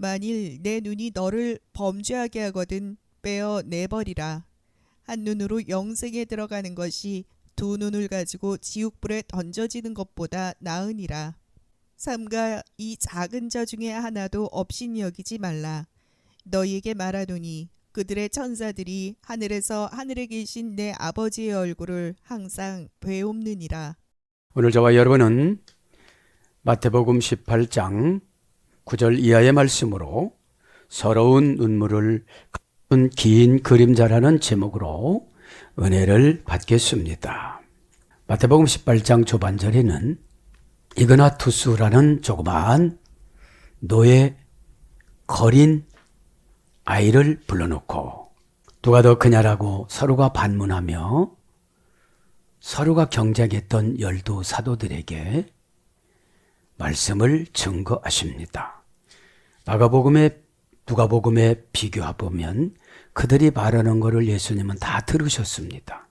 만일 내 눈이 너를 범죄하게 하거든 빼어 내버리라. 한 눈으로 영생에 들어가는 것이 두 눈을 가지고 지옥불에 던져지는 것보다 나으니라. 삼가 이 작은 자 중에 하나도 업신 여기지 말라. 너희에게 말하노니 그들의 천사들이 하늘에서 하늘에 계신 내 아버지의 얼굴을 항상 배옵느니라. 오늘 저와 여러분은 마태복음 18장 9절 이하의 말씀으로 서러운 눈물을 감춘 긴 그림자라는 제목으로 은혜를 받겠습니다. 마태복음 18장 초반절에는 이그나투스라는 조그마한 노예 거린 아이를 불러놓고 누가 더 크냐라고 서로가 반문하며 서로가 경쟁했던 12사도들에게 말씀을 증거하십니다. 누가복음에 비교해보면 그들이 말하는 것을 예수님은 다 들으셨습니다.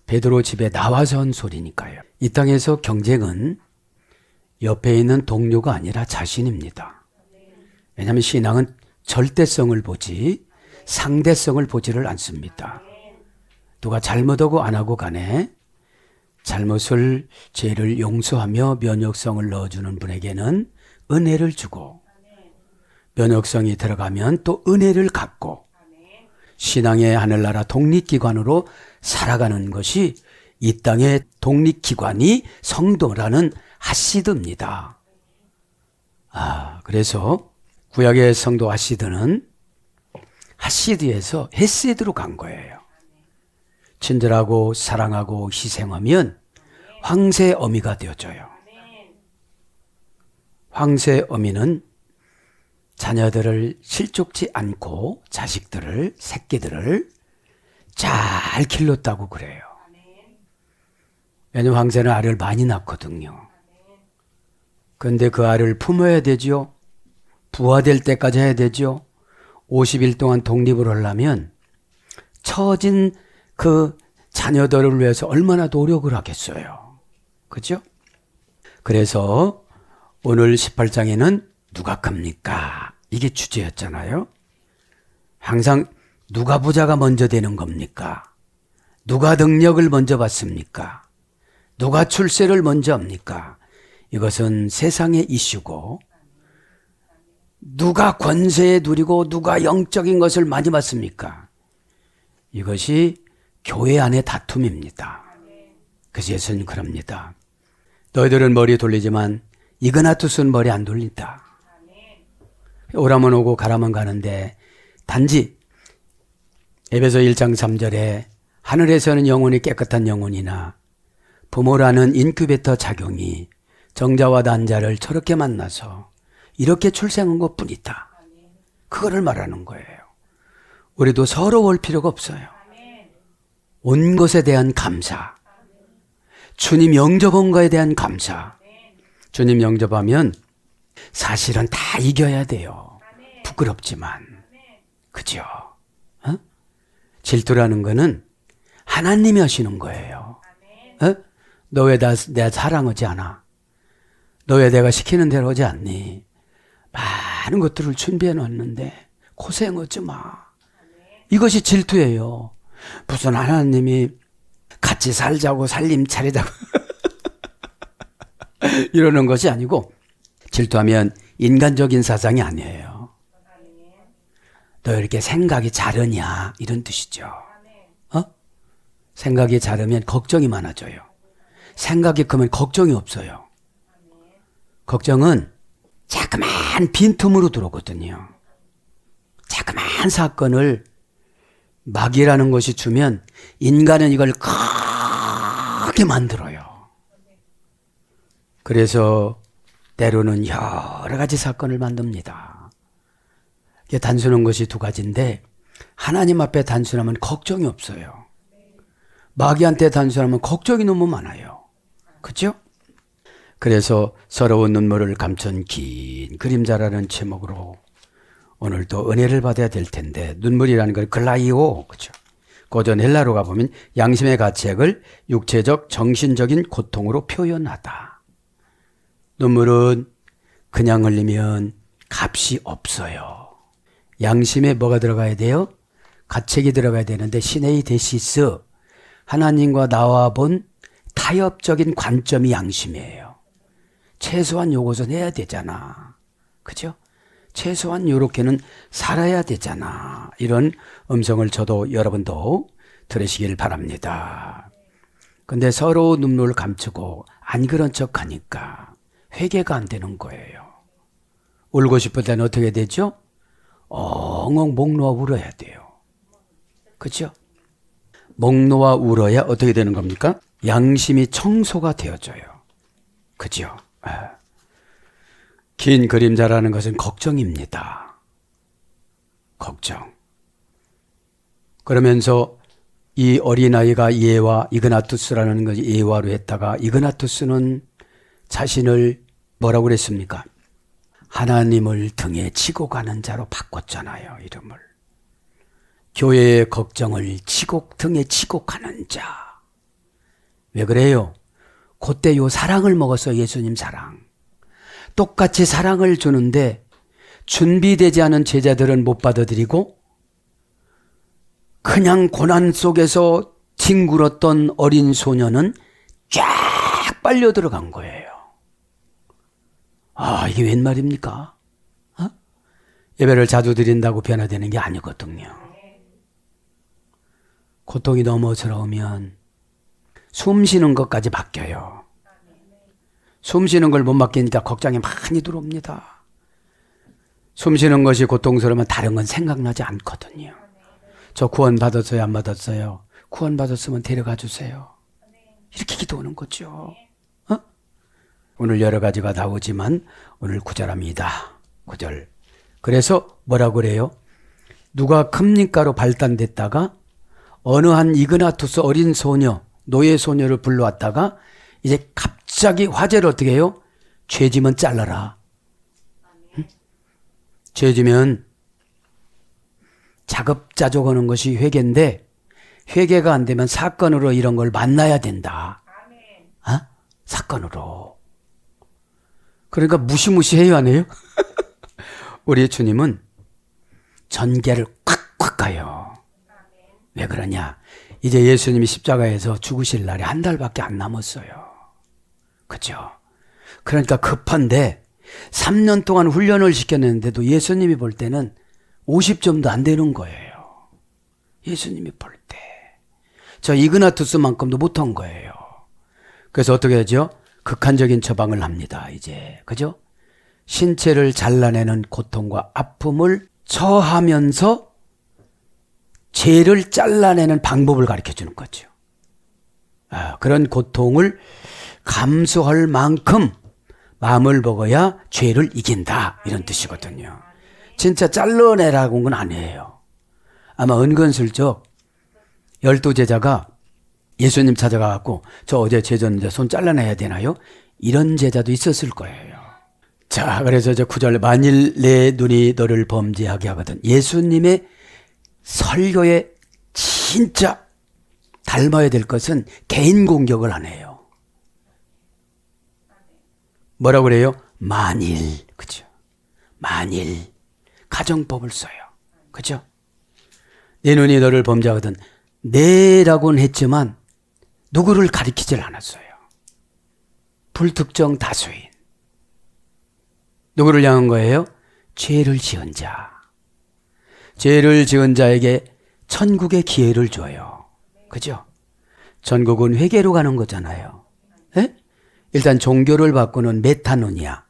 베드로 집에 나와서 한 소리니까요. 이 땅에서 경쟁은 옆에 있는 동료가 아니라 자신입니다. 왜냐하면 신앙은 절대성을 보지 상대성을 보지를 않습니다. 누가 잘못하고 안 하고 간에 잘못을 죄를 용서하며 면역성을 넣어주는 분에게는 은혜를 주고 면역성이 들어가면 또 은혜를 갚고 신앙의 하늘나라 독립기관으로 살아가는 것이 이 땅의 독립기관이 성도라는 하시드입니다. 그래서 구약의 성도 하시드는 하시드에서 헤세드로 간 거예요. 친절하고 사랑하고 희생하면 황새 어미가 되어져요. 황새 어미는 자녀들을 실족지 않고 자식들을, 새끼들을 잘 길렀다고 그래요. 왜냐하면 황새는 알을 많이 낳거든요. 그런데 그 알을 품어야 되죠. 부화될 때까지 해야 되죠. 50일 동안 독립을 하려면 처진 그 자녀들을 위해서 얼마나 노력을 하겠어요. 그죠? 그래서 오늘 18장에는 누가 큽니까? 이게 주제였잖아요. 항상 누가 부자가 먼저 되는 겁니까? 누가 능력을 먼저 받습니까? 누가 출세를 먼저 합니까? 이것은 세상의 이슈고 누가 권세에 누리고 누가 영적인 것을 많이 받습니까? 이것이 교회 안의 다툼입니다. 그래서 예수님 그럽니다. 너희들은 머리 돌리지만 이그나투스는 머리 안 돌린다. 오라면 오고 가라면 가는데 단지 에베소 1장 3절에 하늘에서는 영혼이 깨끗한 영혼이나 부모라는 인큐베이터 작용이 정자와 난자를 저렇게 만나서 이렇게 출생한 것뿐이다. 그거를 말하는 거예요. 우리도 서러울 필요가 없어요. 온 것에 대한 감사, 주님 영접한 거에 대한 감사. 주님 영접하면 사실은 다 이겨야 돼요. 부끄럽지만. 그죠? 질투라는 거는 하나님이 하시는 거예요. 너 왜 내가 사랑하지 않아? 너 왜 내가 시키는 대로 하지 않니? 많은 것들을 준비해 놨는데 고생하지 마. 이것이 질투예요. 무슨 하나님이 같이 살자고 살림 차리자고 이러는 것이 아니고 질투하면 인간적인 사상이 아니에요. 너 이렇게 생각이 자르냐 이런 뜻이죠. 생각이 자르면 걱정이 많아져요. 생각이 크면 걱정이 없어요. 걱정은 자그마한 빈틈으로 들어오거든요. 자그마한 사건을 마귀라는 것이 주면 인간은 이걸 크게 만들어요. 그래서 때로는 여러 가지 사건을 만듭니다. 이게 단순한 것이 두 가지인데 하나님 앞에 단순하면 걱정이 없어요. 마귀한테 단순하면 걱정이 너무 많아요. 그렇죠? 그래서 서러운 눈물을 감춘 긴 그림자라는 제목으로 오늘도 은혜를 받아야 될 텐데 눈물이라는 걸 글라이오, 그렇죠? 고전 헬라로 가보면 양심의 가책을 육체적, 정신적인 고통으로 표현하다. 눈물은 그냥 흘리면 값이 없어요. 양심에 뭐가 들어가야 돼요? 가책이 들어가야 되는데 시네이 데시스, 하나님과 나와 본 타협적인 관점이 양심이에요. 최소한 요것은 해야 되잖아. 그죠? 최소한 요렇게는 살아야 되잖아. 이런 음성을 저도 여러분도 들으시길 바랍니다. 근데 서로 눈물을 감추고 안 그런 척 하니까 회개가 안 되는 거예요. 울고 싶을 때는 어떻게 되죠? 엉엉 목 놓아 울어야 돼요. 그죠? 목 놓아 울어야 어떻게 되는 겁니까? 양심이 청소가 되어져요. 그죠? 긴 그림자라는 것은 걱정입니다. 걱정. 그러면서 이 어린아이가 예와 이그나투스라는 것이 예와로 했다가 이그나투스는 자신을 뭐라고 그랬습니까? 하나님을 등에 지고 가는 자로 바꿨잖아요. 이름을. 교회의 걱정을 등에 지고 가는 자. 왜 그래요? 그때 요 사랑을 먹었어요. 예수님 사랑. 똑같이 사랑을 주는데 준비되지 않은 제자들은 못 받아들이고 그냥 고난 속에서 뒹굴었던 어린 소녀는 쫙 빨려 들어간 거예요. 이게 웬 말입니까? 예배를 자주 드린다고 변화되는 게 아니거든요. 고통이 너무 어지러우면 숨 쉬는 것까지 바뀌어요. 숨 쉬는 걸 못 맡기니까 걱정이 많이 들어옵니다. 숨 쉬는 것이 고통스러우면 다른 건 생각나지 않거든요. 저 구원 받았어요? 안 받았어요? 구원 받았으면 데려가 주세요. 이렇게 기도하는 거죠. 오늘 여러 가지가 나오지만 오늘 9절합니다. 9절. 그래서 뭐라고 그래요? 누가 큽니까로 발단됐다가 어느 한 이그나투스 어린 소녀, 노예 소녀를 불러왔다가 이제 갑자기 화제를 어떻게 해요? 죄지면 잘라라. 응? 죄지면 자급자족하는 것이 회개인데 회개가 안 되면 사건으로 이런 걸 만나야 된다. 사건으로. 그러니까 무시무시해요, 안 해요? 우리 주님은 전개를 콱콱 가요. 왜 그러냐? 이제 예수님이 십자가에서 죽으실 날이 한 달밖에 안 남았어요. 그죠? 그러니까 급한데 3년 동안 훈련을 시켰는데도 예수님이 볼 때는 50점도 안 되는 거예요. 예수님이 볼 때. 저 이그나투스만큼도 못한 거예요. 그래서 어떻게 하죠? 극한적인 처방을 합니다. 이제. 그죠? 신체를 잘라내는 고통과 아픔을 처하면서 죄를 잘라내는 방법을 가르쳐 주는 거죠. 그런 고통을 감수할 만큼 마음을 먹어야 죄를 이긴다. 이런 뜻이거든요. 진짜 잘라내라고 건 아니에요. 아마 은근슬쩍 12제자가 예수님 찾아가갖고 저 어제 죄 졌는데 손 잘라내야 되나요? 이런 제자도 있었을 거예요. 자, 그래서 저 9절 만일 내 눈이 너를 범죄하게 하거든. 예수님의 설교에 진짜 닮아야 될 것은 개인 공격을 안 해요. 뭐라고 그래요? 만일. 그죠? 만일. 가정법을 써요. 그죠? 내 눈이 너를 범죄하거든. 네라고는 했지만 누구를 가리키질 않았어요. 불특정 다수인. 누구를 향한 거예요? 죄를 지은 자. 죄를 지은 자에게 천국의 기회를 줘요. 그죠? 천국은 회개로 가는 거잖아요. 에? 일단 종교를 바꾸는 메타노니아.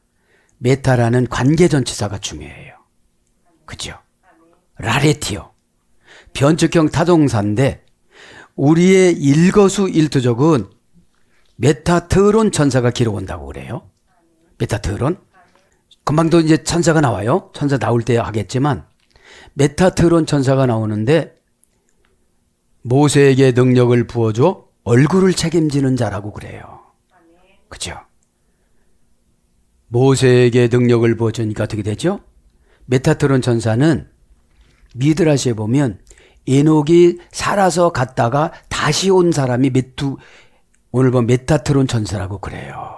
메타라는 관계전치사가 중요해요. 그죠? 라레티오. 변칙형 타동사인데 우리의 일거수일투족은 메타트론 천사가 기록한다고 그래요. 메타트론. 금방도 이제 천사가 나와요. 천사 나올 때 하겠지만 메타트론 천사가 나오는데 모세에게 능력을 부어줘 얼굴을 책임지는 자라고 그래요. 그죠? 모세에게 능력을 부어주니까 어떻게 되죠? 메타트론 천사는 미드라시에 보면 에녹이 살아서 갔다가 다시 온 사람이 오늘 보면 메타트론 천사라고 그래요.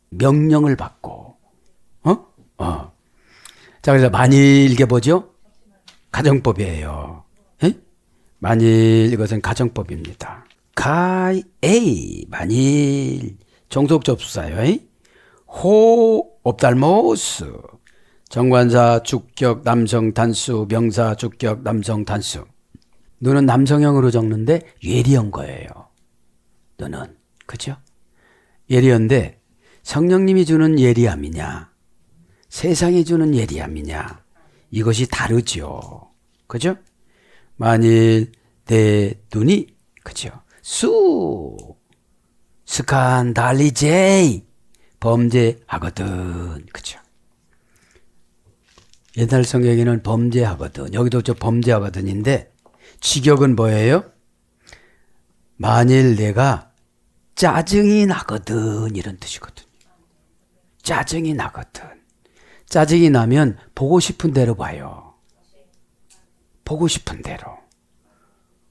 명령을 받고 자, 그래서 만일 이게 뭐죠? 가정법이에요. 에? 만일 이것은 가정법입니다. 가이 만일 종속접수사요. 호 옵달모스 정관사 주격 남성 단수 명사 주격 남성 단수. 너는 남성형으로 적는데 예리한 거예요. 너는 그죠? 예리한데 성령님이 주는 예리함이냐 세상이 주는 예리함이냐 이것이 다르죠. 그죠? 만일 내 눈이 그죠? 스칸달리제이 범죄하거든. 그죠? 옛날 성경에는 범죄하거든. 여기도 저 범죄하거든인데 직역은 뭐예요? 만일 내가 짜증이 나거든 이런 뜻이거든요. 짜증이 나거든. 짜증이 나면 보고 싶은 대로 봐요. 보고 싶은 대로.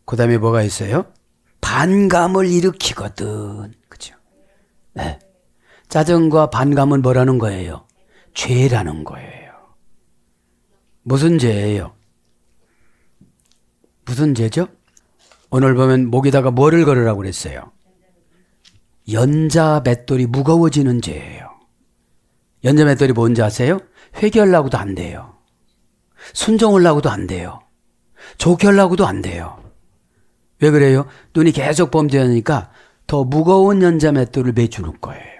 그 다음에 뭐가 있어요? 반감을 일으키거든. 그죠? 네. 짜증과 반감은 뭐라는 거예요? 죄라는 거예요. 무슨 죄예요? 무슨 죄죠? 오늘 보면 목에다가 뭐를 걸으라고 그랬어요? 연자 맷돌이 무거워지는 죄예요. 연자 맷돌이 뭔지 아세요? 회개하려고도 안 돼요. 순종하려고도 안 돼요. 좋게 하려고도 안 돼요. 왜 그래요? 눈이 계속 범죄하니까 더 무거운 연자 맷돌을 매주는 거예요.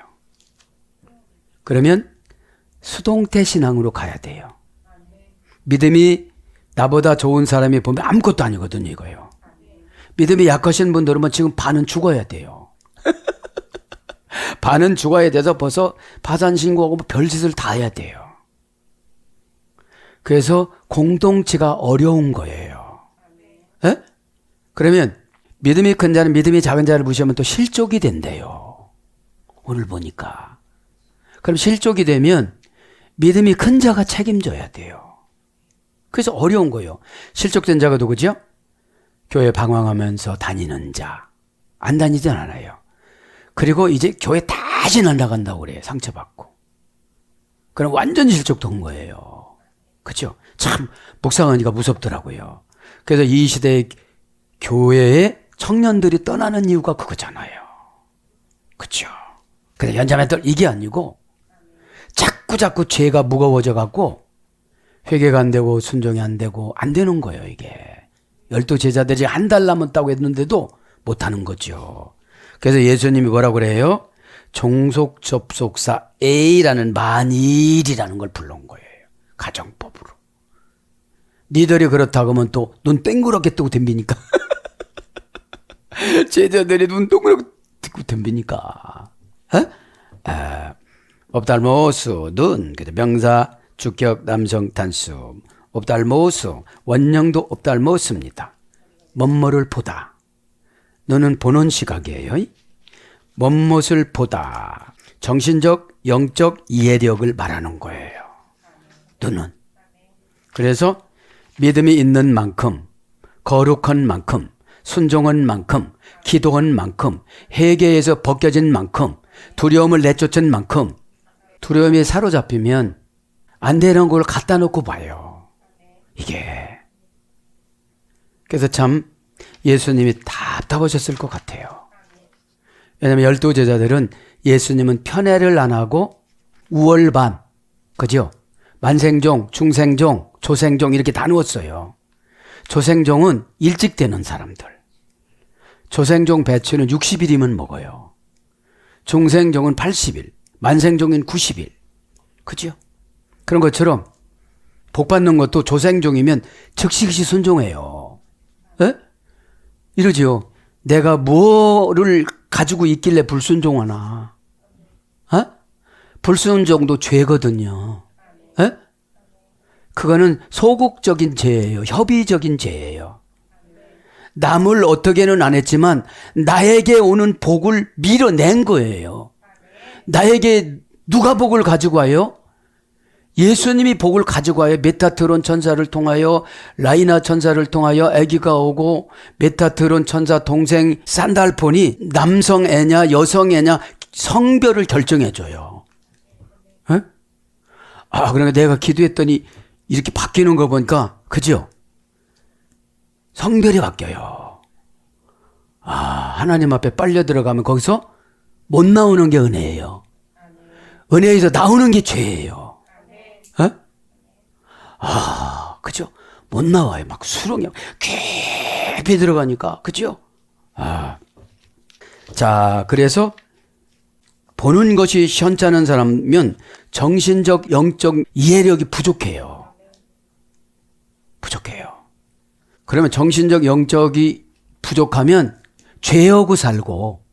그러면 수동태 신앙으로 가야 돼요. 믿음이 나보다 좋은 사람이 보면 아무것도 아니거든요, 이거요. 믿음이 약하신 분들은 지금 반은 죽어야 돼요. 반은 죽어야 돼서 벌써 파산신고하고 별짓을 다 해야 돼요. 그래서 공동체가 어려운 거예요. 에? 그러면 믿음이 큰 자는 믿음이 작은 자를 무시하면 또 실족이 된대요. 오늘 보니까. 그럼 실족이 되면 믿음이 큰 자가 책임져야 돼요. 그래서 어려운 거예요. 실족된 자가 누구죠? 교회 방황하면서 다니는 자. 안 다니진 않아요. 그리고 이제 교회 다시 날아간다고 그래요. 상처받고. 그럼 완전히 실족된 거예요. 그죠? 참 묵상하니까 무섭더라고요. 그래서 이 시대의 교회에 청년들이 떠나는 이유가 그거잖아요. 그죠? 근데 연자맷돌 이게 아니고 자꾸 죄가 무거워져 갖고 회개가 안 되고 순종이 안 되고 안 되는 거예요. 이게 12제자들이 한 달 남았다고 했는데도 못하는 거죠. 그래서 예수님이 뭐라고 그래요? 종속접속사 A라는 만일이라는 걸 불러온 거예요. 가정법으로. 니들이 그렇다고 하면 또 눈 땡그랗게 뜨고 덤비니까. 제자들이 눈 동그랗게 뜨고 덤비니까. 옵달모스 눈 명사 주격 남성 단수 옵달모스 원형도 옵달모스입니다. 뭐뭐를 보다. 너는 보는 시각이에요. 뭐뭇을 보다. 정신적 영적 이해력을 말하는 거예요. 눈은. 그래서 믿음이 있는 만큼 거룩한 만큼 순종한 만큼 기도한 만큼 회개에서 벗겨진 만큼 두려움을 내쫓은 만큼 두려움에 사로잡히면 안 되는 걸 갖다 놓고 봐요. 이게. 그래서 참 예수님이 답답하셨을 것 같아요. 왜냐하면 12제자들은 예수님은 편애를 안 하고 우월반, 그죠? 만생종, 중생종, 조생종 이렇게 나누었어요. 조생종은 일찍 되는 사람들. 조생종 배추는 60일이면 먹어요. 중생종은 80일, 만생종은 90일. 그죠? 그런 것처럼 복 받는 것도 조생종이면 즉시 순종해요. 에? 이러지요. 내가 뭐를 가지고 있길래 불순종하나? 불순종도 죄거든요. 에? 그거는 소극적인 죄예요. 협의적인 죄예요. 남을 어떻게는 안 했지만 나에게 오는 복을 밀어낸 거예요. 나에게 누가 복을 가지고 와요? 예수님이 복을 가지고 와요. 메타트론 천사를 통하여 라이나 천사를 통하여 아기가 오고 메타트론 천사 동생 산달폰이 남성 애냐 여성 애냐 성별을 결정해 줘요. 그러니까 내가 기도했더니 이렇게 바뀌는 거 보니까, 그죠? 성별이 바뀌어요. 하나님 앞에 빨려 들어가면 거기서 못 나오는 게 은혜예요. 은혜에서 나오는 게 죄예요. 그죠? 못 나와요. 막 수렁이 깊이 들어가니까, 그죠? 자, 그래서 보는 것이 현찮은 사람은 정신적, 영적 이해력이 부족해요. 부족해요. 그러면 정신적, 영적이 부족하면 죄하고 살고,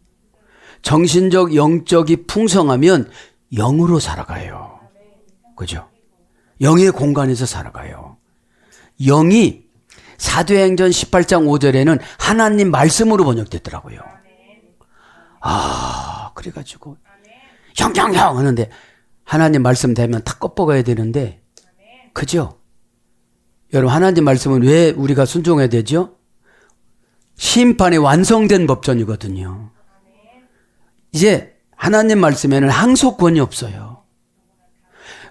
정신적, 영적이 풍성하면 영으로 살아가요. 그죠? 영의 공간에서 살아가요. 영이 사도행전 18장 5절에는 하나님 말씀으로 번역됐더라고요. 그래가지고 형 하는데 하나님 말씀 되면 탁 꺾어가야 되는데, 그죠? 여러분, 하나님 말씀은 왜 우리가 순종해야 되죠? 심판이 완성된 법전이거든요. 이제 하나님 말씀에는 항소권이 없어요.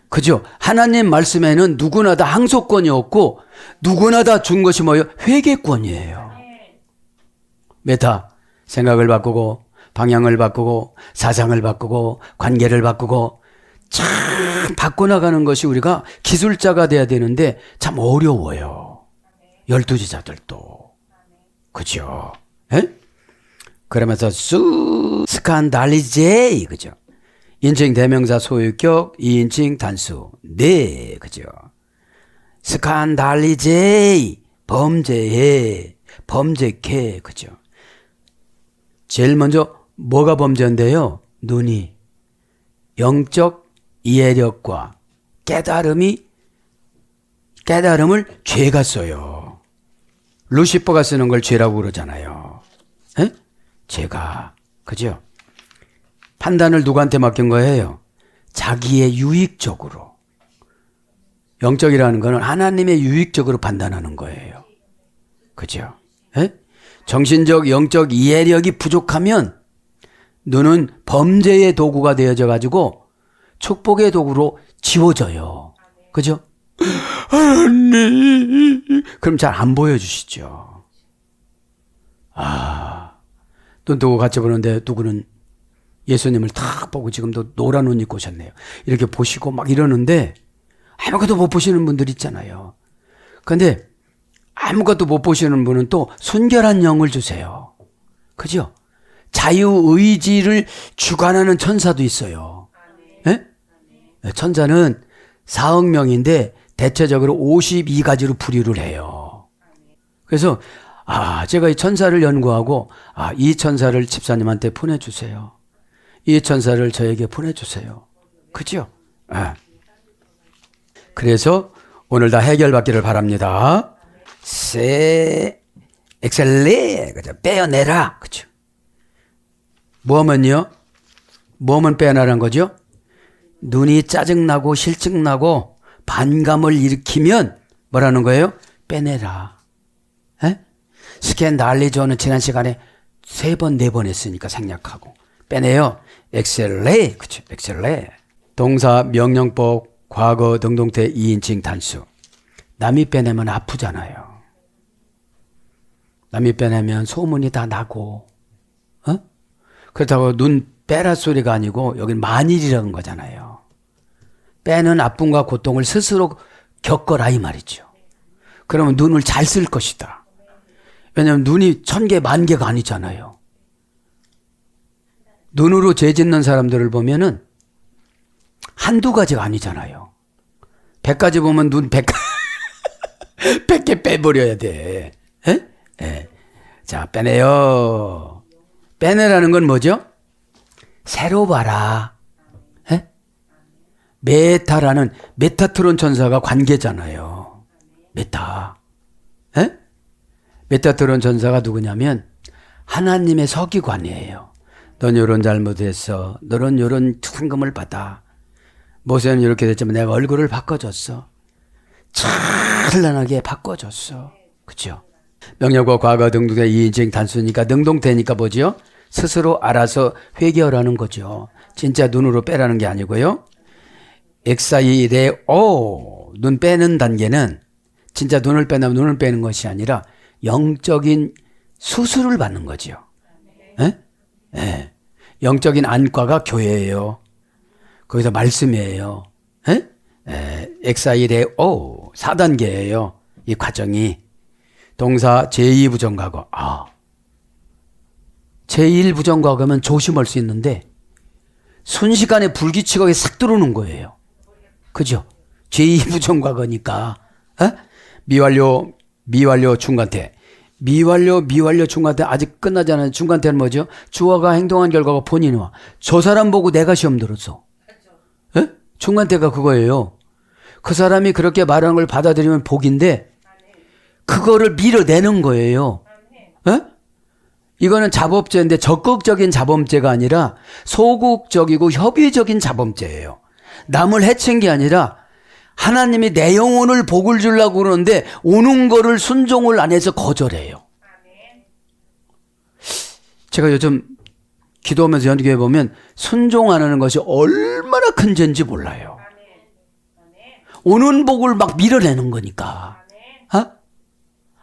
그죠? 하나님 말씀에는 누구나 다 항소권이 없고 누구나 다 준 것이 뭐예요? 회개권이에요. 메타, 생각을 바꾸고 방향을 바꾸고 사상을 바꾸고 관계를 바꾸고 참 바꿔나가는 것이 우리가 기술자가 돼야 되는데 참 어려워요. 12지자들도. 그죠? 에? 그러면서 스칸달리제이, 그죠? 인칭 대명사 소유격, 2인칭 단수. 네, 그죠? 스칸달리제이, 범죄해, 범죄케, 그죠? 제일 먼저 뭐가 범죄인데요? 눈이. 영적 이해력과 깨달음을 죄가 써요. 루시퍼가 쓰는 걸 죄라고 그러잖아요. 에? 죄가. 그죠? 판단을 누구한테 맡긴 거예요? 자기의 유익적으로. 영적이라는 거는 하나님의 유익적으로 판단하는 거예요. 그죠? 에? 정신적, 영적 이해력이 부족하면 눈은 범죄의 도구가 되어져 가지고 축복의 도구로 지워져요. 그죠? 하나님. 그럼 잘 안 보여주시죠. 또 누구 같이 보는데 누구는 예수님을 탁 보고 지금도 노란 옷 입고 오셨네요. 이렇게 보시고 막 이러는데 아무것도 못 보시는 분들 있잖아요. 그런데 아무것도 못 보시는 분은 또 순결한 영을 주세요. 그죠? 자유의지를 주관하는 천사도 있어요. 네? 천사는 4억 명인데 대체적으로 52가지로 분류를 해요. 그래서 제가 이 천사를 연구하고 이 천사를 집사님한테 보내주세요. 이 천사를 저에게 보내주세요. 그죠? 그래서 오늘 다 해결받기를 바랍니다. 엑셀레, 그죠? 빼어내라. 그죠? 뭐하면요? 뭐하면 빼어내라는 거죠? 눈이 짜증나고 실증나고 반감을 일으키면 뭐라는 거예요? 빼내라. 에? 스캔달리조는 지난 시간에 3번, 4번 했으니까 생략하고. 빼내요. 엑셀레. 그쵸? 엑셀레. 동사, 명령법, 과거, 능동태, 2인칭 단수. 남이 빼내면 아프잖아요. 남이 빼내면 소문이 다 나고, 그렇다고 눈 빼라 소리가 아니고 여긴 만일이라는 거잖아요. 빼는 아픔과 고통을 스스로 겪어라 이 말이죠. 그러면 눈을 잘 쓸 것이다. 왜냐하면 눈이 1000개, 10,000개가 아니잖아요. 눈으로 죄 짓는 사람들을 보면은 한두 가지가 아니잖아요. 100가지 보면 눈 100개 빼버려야 돼. 에? 에. 자, 빼내요. 빼내라는 건 뭐죠? 새로 봐라. 에? 메타라는 메타트론 천사가 관계잖아요. 메타. 에? 메타트론 천사가 누구냐면 하나님의 서기관이에요. 넌 요런 잘못했어. 너는 요런 상금을 받아. 모세는 이렇게 됐지만 내가 얼굴을 바꿔줬어. 찬란하게 바꿔줬어. 그죠? 명령과 과거 능동태 2인칭 단수니까 능동태니까 뭐죠? 스스로 알아서 회개하라는 거죠. 진짜 눈으로 빼라는 게 아니고요. 엑사이레오, 눈 빼는 단계는 진짜 눈을 뺀다면 눈을 빼는 것이 아니라 영적인 수술을 받는 거지요. 예? 예. 영적인 안과가 교회예요. 거기서 말씀이에요. 예? 예. 엑사이레오 4단계예요. 이 과정이. 동사 제2부정과거. 제1부정과거면 조심할 수 있는데 순식간에 불규칙하게 싹 들어오는 거예요. 그죠? 제2부정과거니까. 미완료 중간태. 미완료 중간태 아직 끝나지 않은 중간태는 뭐죠? 주어가 행동한 결과가 본인이 와. 저 사람 보고 내가 시험 들었어. 에? 중간태가 그거예요. 그 사람이 그렇게 말하는 걸 받아들이면 복인데 그거를 밀어내는 거예요. 에? 이거는 자범죄인데 적극적인 자범죄가 아니라 소극적이고 협의적인 자범죄예요. 남을 해친 게 아니라 하나님이 내 영혼을 복을 주려고 그러는데 오는 거를 순종을 안 해서 거절해요. 제가 요즘 기도하면서 연기해 보면 순종하는 것이 얼마나 큰 죄인지 몰라요. 오는 복을 막 밀어내는 거니까.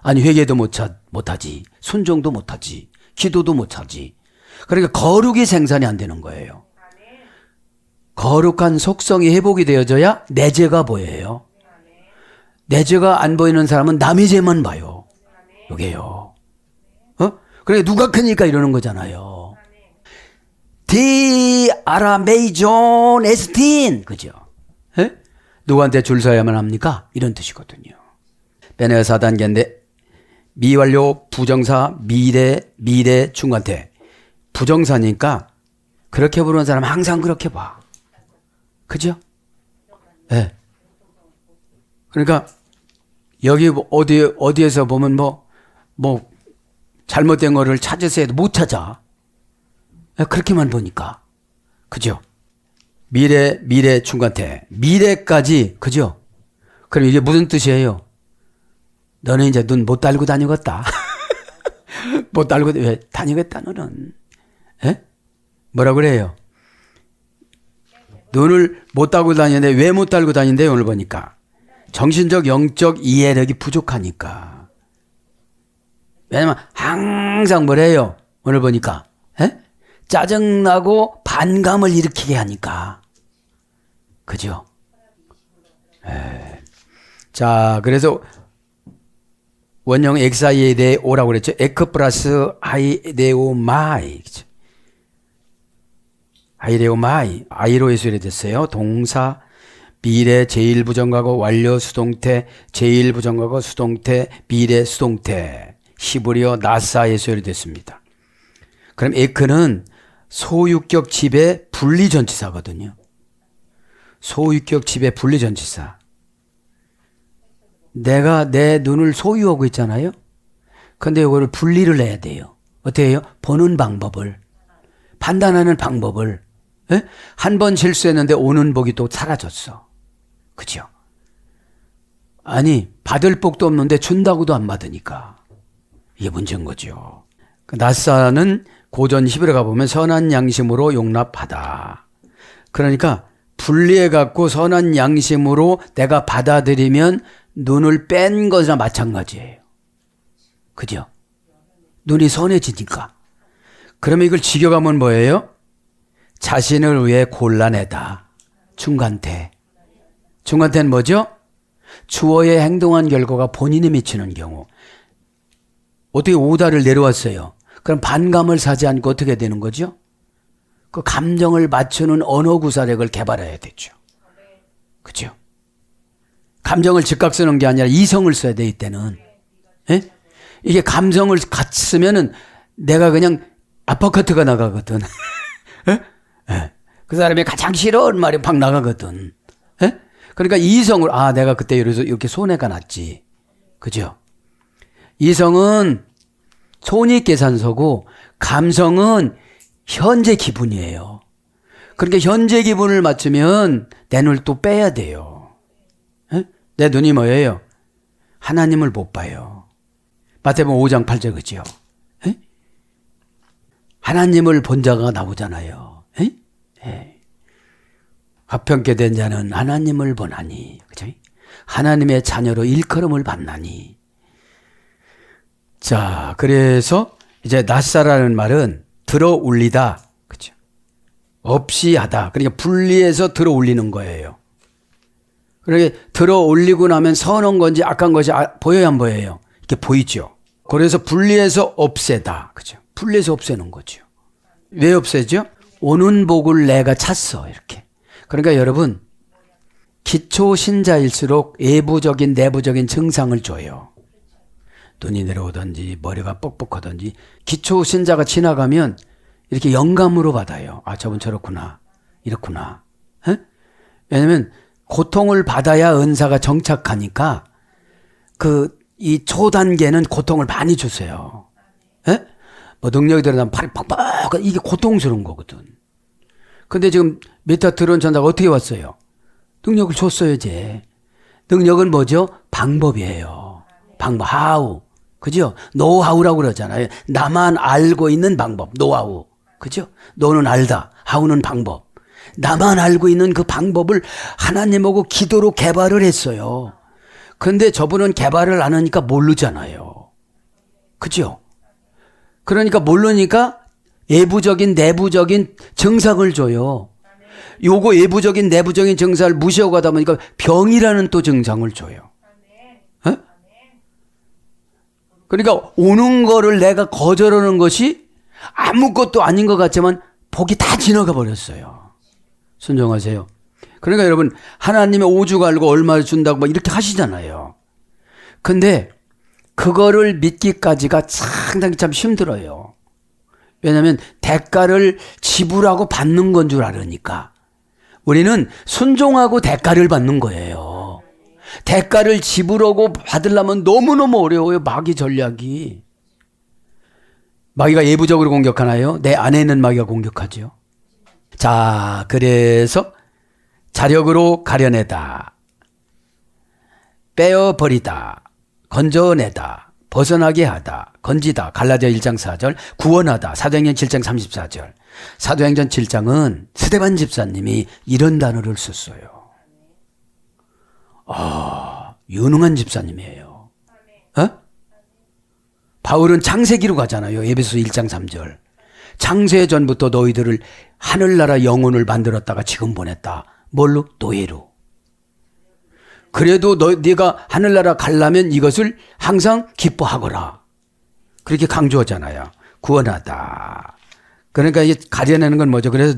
아니 회개도 못하지, 순종도 못하지, 기도도 못하지. 그러니까 거룩이 생산이 안 되는 거예요. 거룩한 속성이 회복이 되어져야 내 죄가 보여요. 내 죄가 안 보이는 사람은 남의 죄만 봐요. 이게요. 그래 누가 크니까 이러는 거잖아요. 디 아라메이존 에스틴, 그죠? 에? 누구한테 줄 서야만 합니까? 이런 뜻이거든요. 베네어 4단계인데 미완료 부정사 미래 중간태. 부정사니까 그렇게 부르는 사람 항상 그렇게 봐. 그죠? 예. 네. 그러니까 여기 어디에서 보면 뭐 잘못된 거를 찾으세요. 못 찾아. 그렇게만 보니까. 그죠? 미래 중간태. 미래까지. 그죠? 그럼 이게 무슨 뜻이에요? 너는 이제 눈 못 달고 다니겠다. 못 달고 왜 다니겠다 너는. 에? 뭐라 그래요? 눈을 못 달고 다니는데 왜 못 달고 다니는데 오늘 보니까 정신적 영적 이해력이 부족하니까. 왜냐면 항상 뭐래요? 오늘 보니까 에? 짜증나고 반감을 일으키게 하니까. 그죠? 자, 그래서 원형 엑사이레오라고 그랬죠. 에크 플러스 아이레오마이. 아이레오마이. 아이로 예술이 됐어요. 동사, 미래, 제1부정과거, 완료, 수동태, 제1부정과거, 수동태, 미래, 수동태. 히브리어 나사 예술이 됐습니다. 그럼 에크는 소유격 집의 분리전치사거든요. 소유격 집의 분리전치사. 내가 내 눈을 소유하고 있잖아요. 근데 이거를 분리를 해야 돼요. 어떻게 해요? 보는 방법을, 판단하는 방법을. 한 번 실수했는데 오는 복이 또 사라졌어. 그죠? 아니 받을 복도 없는데 준다고도 안 받으니까 이게 문제인 거죠. 나사는 고전 히브리어 가보면 선한 양심으로 용납하다. 그러니까 분리해갖고 선한 양심으로 내가 받아들이면 눈을 뺀 것이나 마찬가지예요. 그죠? 눈이 선해지니까. 그러면 이걸 직역하면 뭐예요? 자신을 위해 골라내다. 중간태. 중간태는 뭐죠? 주어의 행동한 결과가 본인이 미치는 경우. 어떻게 오다를 내려왔어요? 그럼 반감을 사지 않고 어떻게 되는 거죠? 그 감정을 맞추는 언어 구사력을 개발해야 되죠. 그죠? 감정을 즉각 쓰는 게 아니라 이성을 써야 돼, 이때는. 예? 이게 감성을 같이 쓰면은 내가 그냥 아파트가 나가거든. 예? 예. 그 사람이 가장 싫어하는 말이 팍 나가거든. 예? 그러니까 이성을, 내가 그때 이렇게 손해가 났지. 그죠? 이성은 손익계산서고 감성은 현재 기분이에요. 그러니까 현재 기분을 맞추면 내 눈을 또 빼야 돼요. 에? 내 눈이 뭐예요? 하나님을 못 봐요. 마태복음 5장 8절 그죠? 에? 하나님을 본 자가 나오잖아요. 에? 에. 화평케 된 자는 하나님을 보나니, 그죠? 하나님의 자녀로 일컬음을 받나니. 자, 그래서 이제 낫사라는 말은 들어 올리다, 그죠? 없이 하다. 그러니까 분리해서 들어 올리는 거예요. 그러게 들어 올리고 나면 선한 건지 악한 것이 보여야 안 보여요? 이렇게 보이죠. 그래서 분리해서 없애다, 그죠? 분리해서 없애는 거죠. 왜 없애죠? 오는 복을 내가 찼어, 이렇게. 그러니까 여러분, 기초 신자일수록 외부적인 내부적인 증상을 줘요. 눈이 내려오든지 머리가 뻑뻑하든지. 기초 신자가 지나가면 이렇게 영감으로 받아요. 아, 저분 저렇구나, 이렇구나. 에? 왜냐면 고통을 받아야 은사가 정착하니까 이 초단계는 고통을 많이 주세요. 에? 뭐 능력이 들어가면 팔이 팍팍, 이게 고통스러운 거거든. 근데 지금 메타트론 전사가 어떻게 왔어요? 능력을 줬어요, 이제. 능력은 뭐죠? 방법이에요. 방법, 하우. 그죠? 노하우라고 그러잖아요. 나만 알고 있는 방법, 노하우. 그죠? 너는 알다. 하우는 방법. 나만 알고 있는 그 방법을 하나님하고 기도로 개발을 했어요. 그런데 저분은 개발을 안 하니까 모르잖아요. 그죠? 그러니까 모르니까 외부적인 내부적인 증상을 줘요. 요거 외부적인 내부적인 증상을 무시하고 가다 보니까 병이라는 또 증상을 줘요. 에? 그러니까 오는 거를 내가 거절하는 것이 아무것도 아닌 것 같지만 복이 다 지나가 버렸어요. 순종하세요. 그러니까 여러분, 하나님의 오죽 알고 얼마를 준다고 막 이렇게 하시잖아요. 근데 그거를 믿기까지가 상당히 참 힘들어요. 왜냐하면 대가를 지불하고 받는 건 줄 알으니까. 우리는 순종하고 대가를 받는 거예요. 대가를 지불하고 받으려면 너무너무 어려워요. 마귀 전략이. 마귀가 예부적으로 공격하나요? 내 안에 있는 마귀가 공격하죠. 자, 그래서 자력으로 가려내다, 빼어버리다, 건져내다, 벗어나게 하다, 건지다, 갈라디아 1장 4절, 구원하다, 사도행전 7장 34절. 사도행전 7장은 스데반 집사님이 이런 단어를 썼어요. 유능한 집사님이에요. 어? 바울은 창세기로 가잖아요. 에베소 1장 3절. 창세 전부터 너희들을 하늘나라 영혼을 만들었다가 지금 보냈다. 뭘로? 노예로. 그래도 네가 하늘나라 가려면 이것을 항상 기뻐하거라. 그렇게 강조하잖아요. 구원하다. 그러니까 이제 가려내는 건 뭐죠? 그래서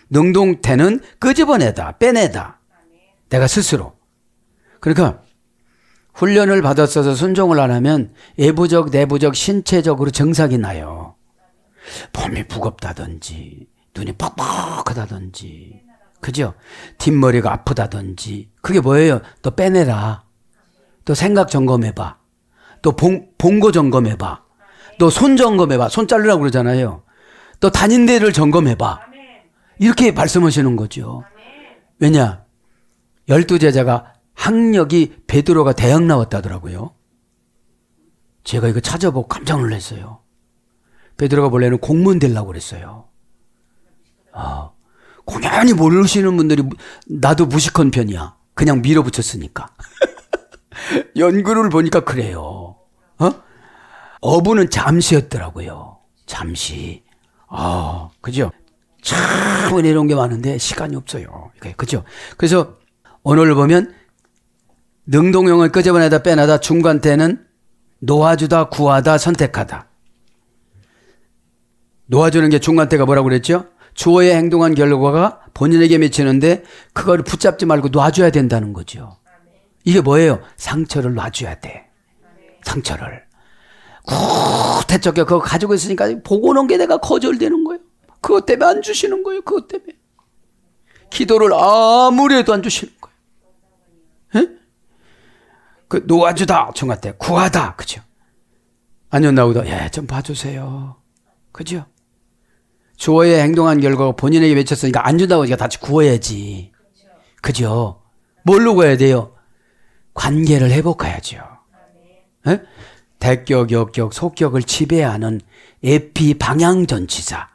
능동태는 끄집어내다, 빼내다. 내가 스스로. 그러니까 훈련을 받았어서 순종을 안 하면 외부적, 내부적, 신체적으로 증상이 나요. 몸이 무겁다든지, 눈이 뻑뻑하다든지, 그죠? 뒷머리가 아프다든지. 그게 뭐예요? 또 빼내라. 또 생각 점검해봐. 또 본고 점검해봐. 또 손 점검해봐. 손 자르라고 그러잖아요. 또 다닌 데를 점검해봐. 이렇게 말씀하시는 거죠. 왜냐? 12제자가 학력이 베드로가 대학 나왔다더라고요. 제가 이거 찾아보고 깜짝 놀랐어요. 베드로가 원래는 공무원 되려고 그랬어요. 공연히 모르시는 분들이 나도 무식한 편이야. 그냥 밀어붙였으니까. 연구를 보니까 그래요. 어부는 잠시였더라고요. 잠시. 그죠? 참 이런 게 많은데 시간이 없어요. 그죠? 그래서 오늘 보면 능동형을 끄집어내다 빼내다, 중간태는 놓아주다, 구하다, 선택하다. 놓아주는 게 중간태가 뭐라고 그랬죠? 주어의 행동한 결과가 본인에게 미치는데 그걸 붙잡지 말고 놔줘야 된다는 거죠. 이게 뭐예요? 상처를 놔줘야 돼. 상처를. 구태적게 그거 가지고 있으니까 보고 오는 게 내가 거절되는 거예요. 그것 때문에 안 주시는 거예요. 그것 때문에. 기도를 아무리 해도 안 주시는 거예요. 에? 그 놓아주다, 중간태, 구하다, 그죠? 아니면 나오다, 좀 봐주세요. 그죠? 주어의 행동한 결과가 본인에게 맺혔으니까 안 준다고 우리가 다시 구해야지. 그죠? 뭘로 구해야 돼요? 관계를 회복해야죠. 에? 대격, 역격, 속격을 지배하는 에피 방향 전치사.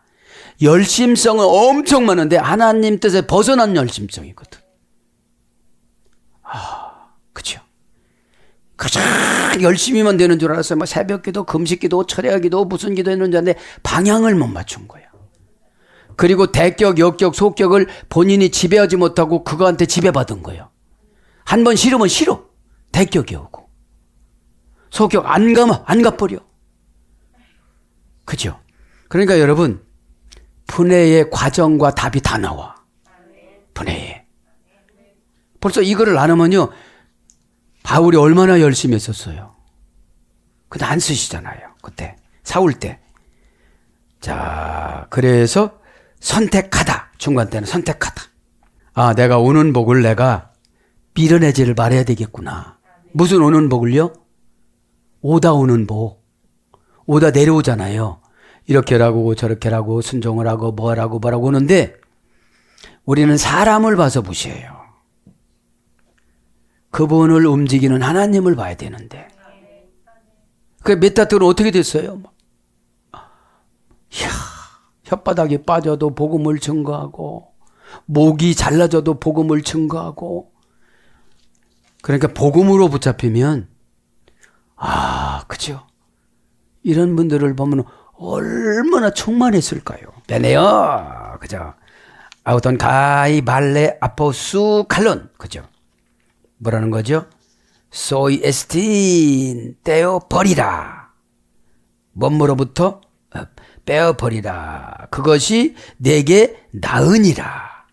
열심성은 엄청 많은데 하나님 뜻에 벗어난 열심성이거든. 그죠? 가장 열심히만 되는 줄 알았어요. 뭐 새벽기도, 금식기도, 철야기도, 무슨 기도했는지 아는데 방향을 못 맞춘 거야. 그리고 대격, 역격, 속격을 본인이 지배하지 못하고 그거한테 지배받은 거예요. 한 번 싫으면 싫어. 대격이 오고. 속격 안 가면 안 가버려. 그죠? 그러니까 여러분, 분해의 과정과 답이 다 나와. 분해에. 벌써 이거를 안 하면요, 바울이 얼마나 열심히 했었어요. 근데 안 쓰시잖아요. 그때. 사울 때. 자, 그래서 선택하다. 중간 때는 선택하다. 아, 내가 오는 복을 내가 밀어내지를 말해야 되겠구나. 무슨 오는 복을요? 오다 오는 복. 오다 내려오잖아요. 이렇게라고 저렇게라고 순종을 하고 뭐라고 오는데 우리는 사람을 봐서 무시해요. 그분을 움직이는 하나님을 봐야 되는데. 그 메타트는 어떻게 됐어요? 이야, 혓바닥이 빠져도 복음을 증거하고 목이 잘라져도 복음을 증거하고. 그러니까 복음으로 붙잡히면 그죠? 이런 분들을 보면 얼마나 충만했을까요? 되네요. 그죠? 아우톤 가이 발레 아포수 칼론. 그죠? 뭐라는 거죠? 소이 에스틴 떼어버리라. 몸으로부터 빼어버리라. 그것이 내게 나으니라.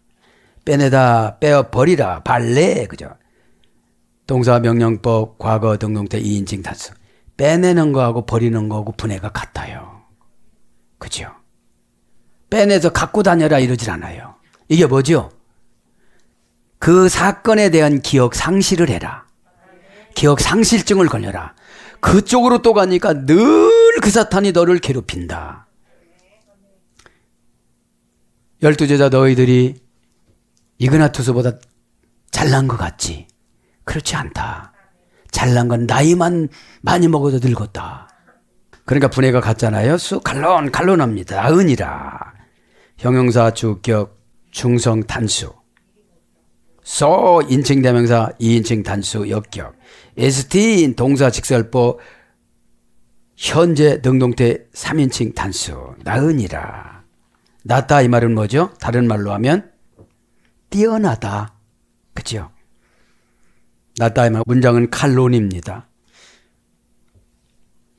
빼내다 빼어버리라. 발레. 그죠? 동사 명령법 과거 등동태 2인칭 단수. 빼내는 거하고 버리는 거하고 분해가 같아요. 그죠? 빼내서 갖고 다녀라 이러질 않아요. 이게 뭐죠? 그 사건에 대한 기억 상실을 해라. 기억 상실증을 걸려라. 그쪽으로 또 가니까 늘 그 사탄이 너를 괴롭힌다. 12제자 너희들이 이그나투스보다 잘난 것 같지? 그렇지 않다. 잘난 건 나이만 많이 먹어도 늙었다. 그러니까 분해가 같잖아요. 칼론합니다. 은이라. 형용사 주격 중성 단수. 소 인칭 대명사 2인칭 단수 역격. 에스틴 동사 직설법 현재 능동태 3인칭 단수. 나은이라. 낫다 이 말은 뭐죠? 다른 말로 하면 뛰어나다. 그죠? 낫다 이 말 문장은 칼론입니다.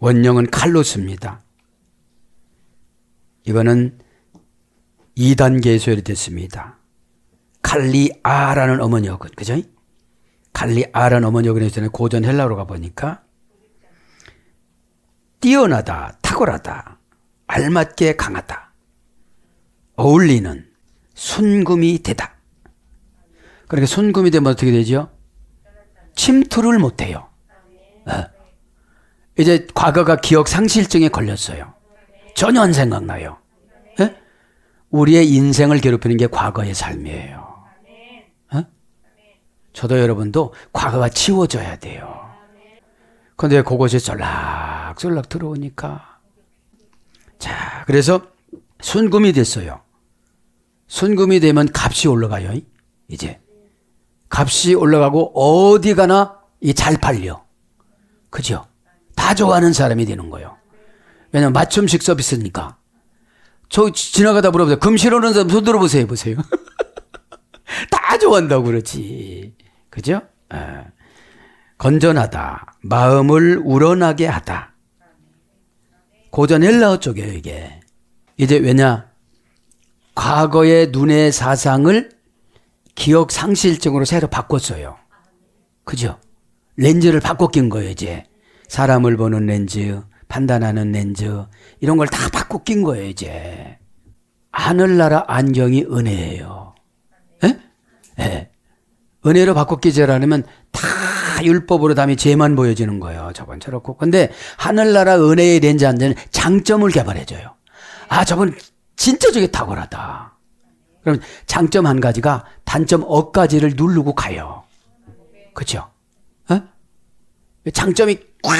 원형은 칼로스입니다. 이거는 2단계의 소열이 됐습니다. 칼리아라는 어머니어근, 그죠? 칼리아라는 어머니어근에 있잖아요. 고전 헬라어로 가보니까 뛰어나다, 탁월하다, 알맞게 강하다, 어울리는, 순금이 되다. 그러니까 순금이 되면 어떻게 되죠? 침투를 못해요. 이제 과거가 기억 상실증에 걸렸어요. 전혀 안 생각나요. 에? 우리의 인생을 괴롭히는 게 과거의 삶이에요. 저도 여러분도 과거가 지워져야 돼요. 그런데 그것이 쫄락쫄락 들어오니까. 자, 그래서 순금이 됐어요. 순금이 되면 값이 올라가요. 이제 값이 올라가고 어디 가나 잘 팔려. 그죠? 다 좋아하는 사람이 되는 거예요. 왜냐면 맞춤식 서비스니까. 저 지나가다 물어보세요. 금 실어오는 사람 손 들어보세요. 보세요. 다 좋아한다고 그렇지. 그죠? 건전하다. 마음을 우러나게 하다. 고전 헬라어 쪽이에요, 이게. 이제 왜냐? 과거의 눈의 사상을 기억 상실증으로 새로 바꿨어요. 그죠? 렌즈를 바꿔 낀 거예요, 이제. 사람을 보는 렌즈, 판단하는 렌즈, 이런 걸 다 바꿔 낀 거예요, 이제. 하늘나라 안경이 은혜예요. 예? 예. 은혜로 바꿔 끼지 않으면 다 율법으로 담이 죄만 보여지는 거예요. 저건 저렇고. 근데 하늘나라 은혜의 렌즈 안경은 장점을 개발해줘요. 아, 저건 진짜 저게 탁월하다. 그럼 장점 한 가지가 단점 억 가지를 누르고 가요. 그렇죠? 어? 장점이 꽉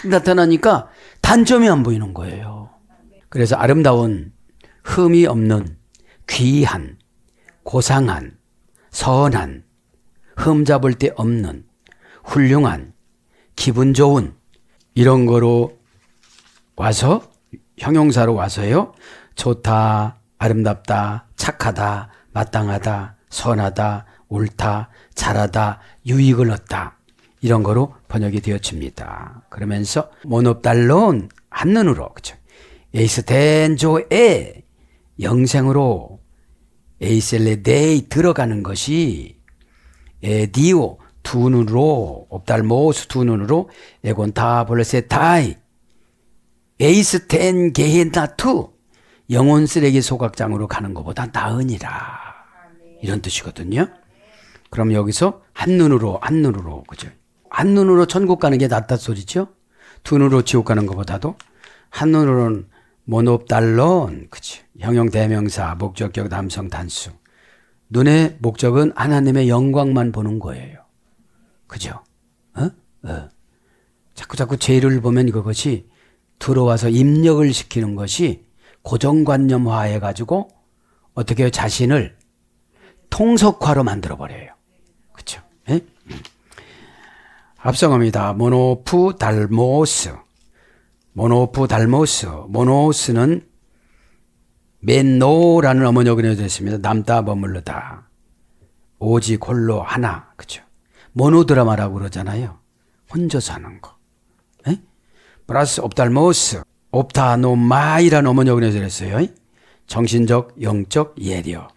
나타나니까 단점이 안 보이는 거예요. 그래서 아름다운 흠이 없는, 귀한, 고상한, 선한, 흠 잡을 데 없는, 훌륭한, 기분 좋은 이런 거로 와서 형용사로 와서요. 좋다, 아름답다, 착하다, 마땅하다, 선하다, 옳다, 잘하다, 유익을 얻다 이런 거로 번역이 되어집니다. 그러면서 모노달론 한눈으로 그렇죠. 에이스텐조에 영생으로 에이셀레데이 들어가는 것이 에디오 두 눈으로 옵달모스 두 눈으로 에곤타 볼레세타이 에이스텐 게헨나투 영혼 쓰레기 소각장으로 가는 것보다 나으니라 이런 뜻이거든요. 그럼 여기서 한눈으로 그죠? 한눈으로 천국 가는 게 낫다 소리죠. 두 눈으로 지옥 가는 것보다도 한눈으로는 모노달론 그죠? 형용 대명사 목적격 남성 단수 눈의 목적은 하나님의 영광만 보는 거예요. 그죠? 자꾸 죄를 보면 그것이 들어와서 입력을 시키는 것이 고정관념화해 가지고 어떻게 자신을 통속화로 만들어 버려요. 그렇죠? 합성어입니다. 모노스는 맨노라는 어머니가 되었습니다. 남다 머물르다. 오직 홀로 하나. 그렇죠? 모노드라마라고 그러잖아요. 혼자서 하는 거. 플러스 옵달모스, 옵타노마이라는 어머니가 그랬어요. 정신적, 영적 예력.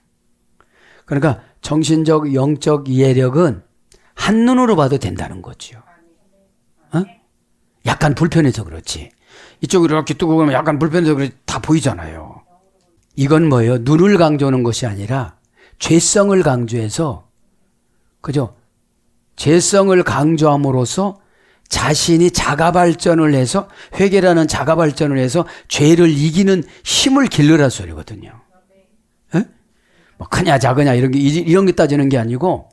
그러니까 정신적, 영적 예력은 한눈으로 봐도 된다는 거죠. 약간 불편해서 그렇지. 이쪽으로 이렇게 뜨고 그러면 약간 불편해서 그렇지. 다 보이잖아요. 이건 뭐예요? 눈을 강조하는 것이 아니라 죄성을 강조해서 그죠? 죄성을 강조함으로써 자신이 자가발전을 해서 회개라는 자가발전을 해서 죄를 이기는 힘을 길러라 소리거든요. 뭐 크냐 작으냐 이런 게 따지는 게 아니고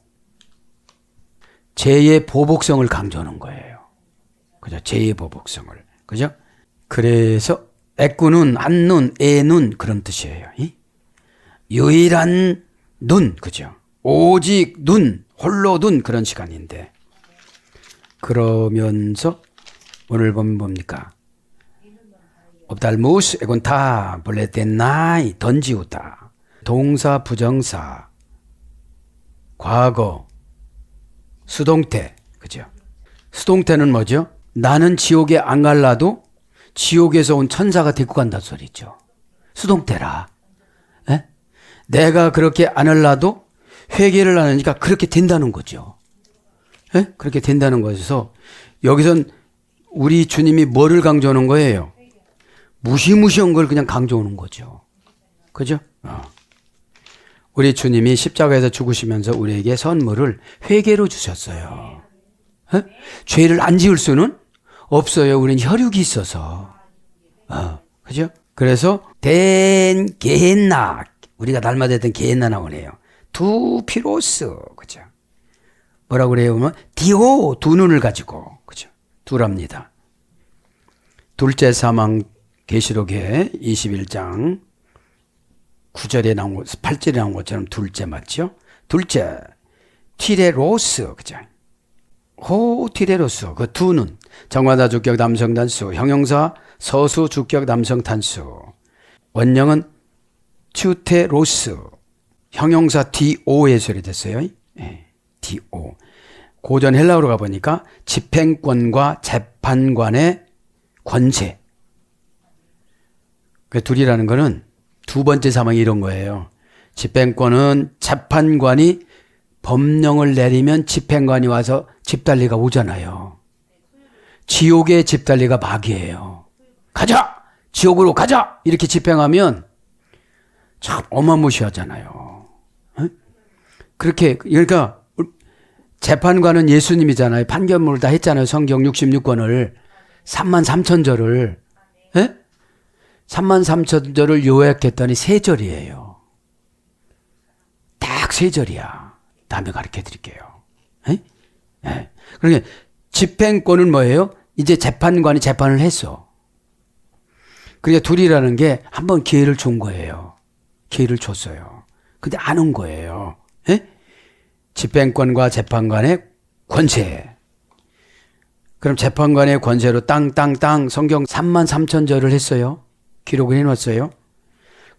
죄의 보복성을 강조하는 거예요. 그죠? 죄의 보복성을. 그죠? 그래서 애꾸는 한눈, 애눈 그런 뜻이에요. 유일한 눈, 그죠? 오직 눈, 홀로 눈 그런 시간인데 그러면서 오늘 보면 뭡니까? 옵달무스 에곤타 볼레테나이 던지우다 동사 부정사 과거 수동태 그죠? 수동태는 뭐죠? 나는 지옥에 안 갈라도 지옥에서 온 천사가 데리고 간다 소리죠. 수동태라. 에? 내가 그렇게 안 할라도 회개를 안 하니까 그렇게 된다는 거죠. 에? 그렇게 된다는 것에서 여기선 우리 주님이 뭐를 강조하는 거예요? 무시무시한 걸 그냥 강조하는 거죠. 그죠? 우리 주님이 십자가에서 죽으시면서 우리에게 선물을 회개로 주셨어요. 에? 죄를 안 지을 수는 없어요. 우리는 혈육이 있어서. 그죠? 그래서 된 게헨나 우리가 날마다 했던 게헨나 나오네요. 두 피로스 그죠? 뭐라고 그래요? 보면 디오 두 눈을 가지고 그죠? 두랍니다. 둘째 사망 계시록에 21장 9절에 나온 것, 8절에 나온 것처럼 둘째 맞죠? 둘째 티레로스 그죠? 호 티레로스 그 두 눈 정관사 주격 남성 단수 형용사 서수 주격 남성 단수 원형은 튜테로스 형용사 DO에 소리됐어요. DO. 고전 헬라어로 가보니까 집행권과 재판관의 권세. 그 둘이라는 거는 두 번째 사망이 이런 거예요. 집행권은 재판관이 법령을 내리면 집행관이 와서 집달리가 오잖아요. 지옥의 집달리가 마귀예요. 가자! 지옥으로 가자! 이렇게 집행하면 참 어마무시하잖아요. 그렇게 그러니까 재판관은 예수님이잖아요. 판결문을 다 했잖아요. 성경 66권을 33,000절을 33,000절을 요약했더니 3절이에요. 딱 3절이야. 다음에 가르쳐 드릴게요. 그러니까 집행권은 뭐예요? 이제 재판관이 재판을 했어. 그러니까 둘이라는 게 한 번 기회를 준 거예요. 기회를 줬어요. 근데 안 온 거예요. 예? 집행권과 재판관의 권세. 그럼 재판관의 권세로 땅 성경 33,000절을 했어요. 기록을 해놨어요.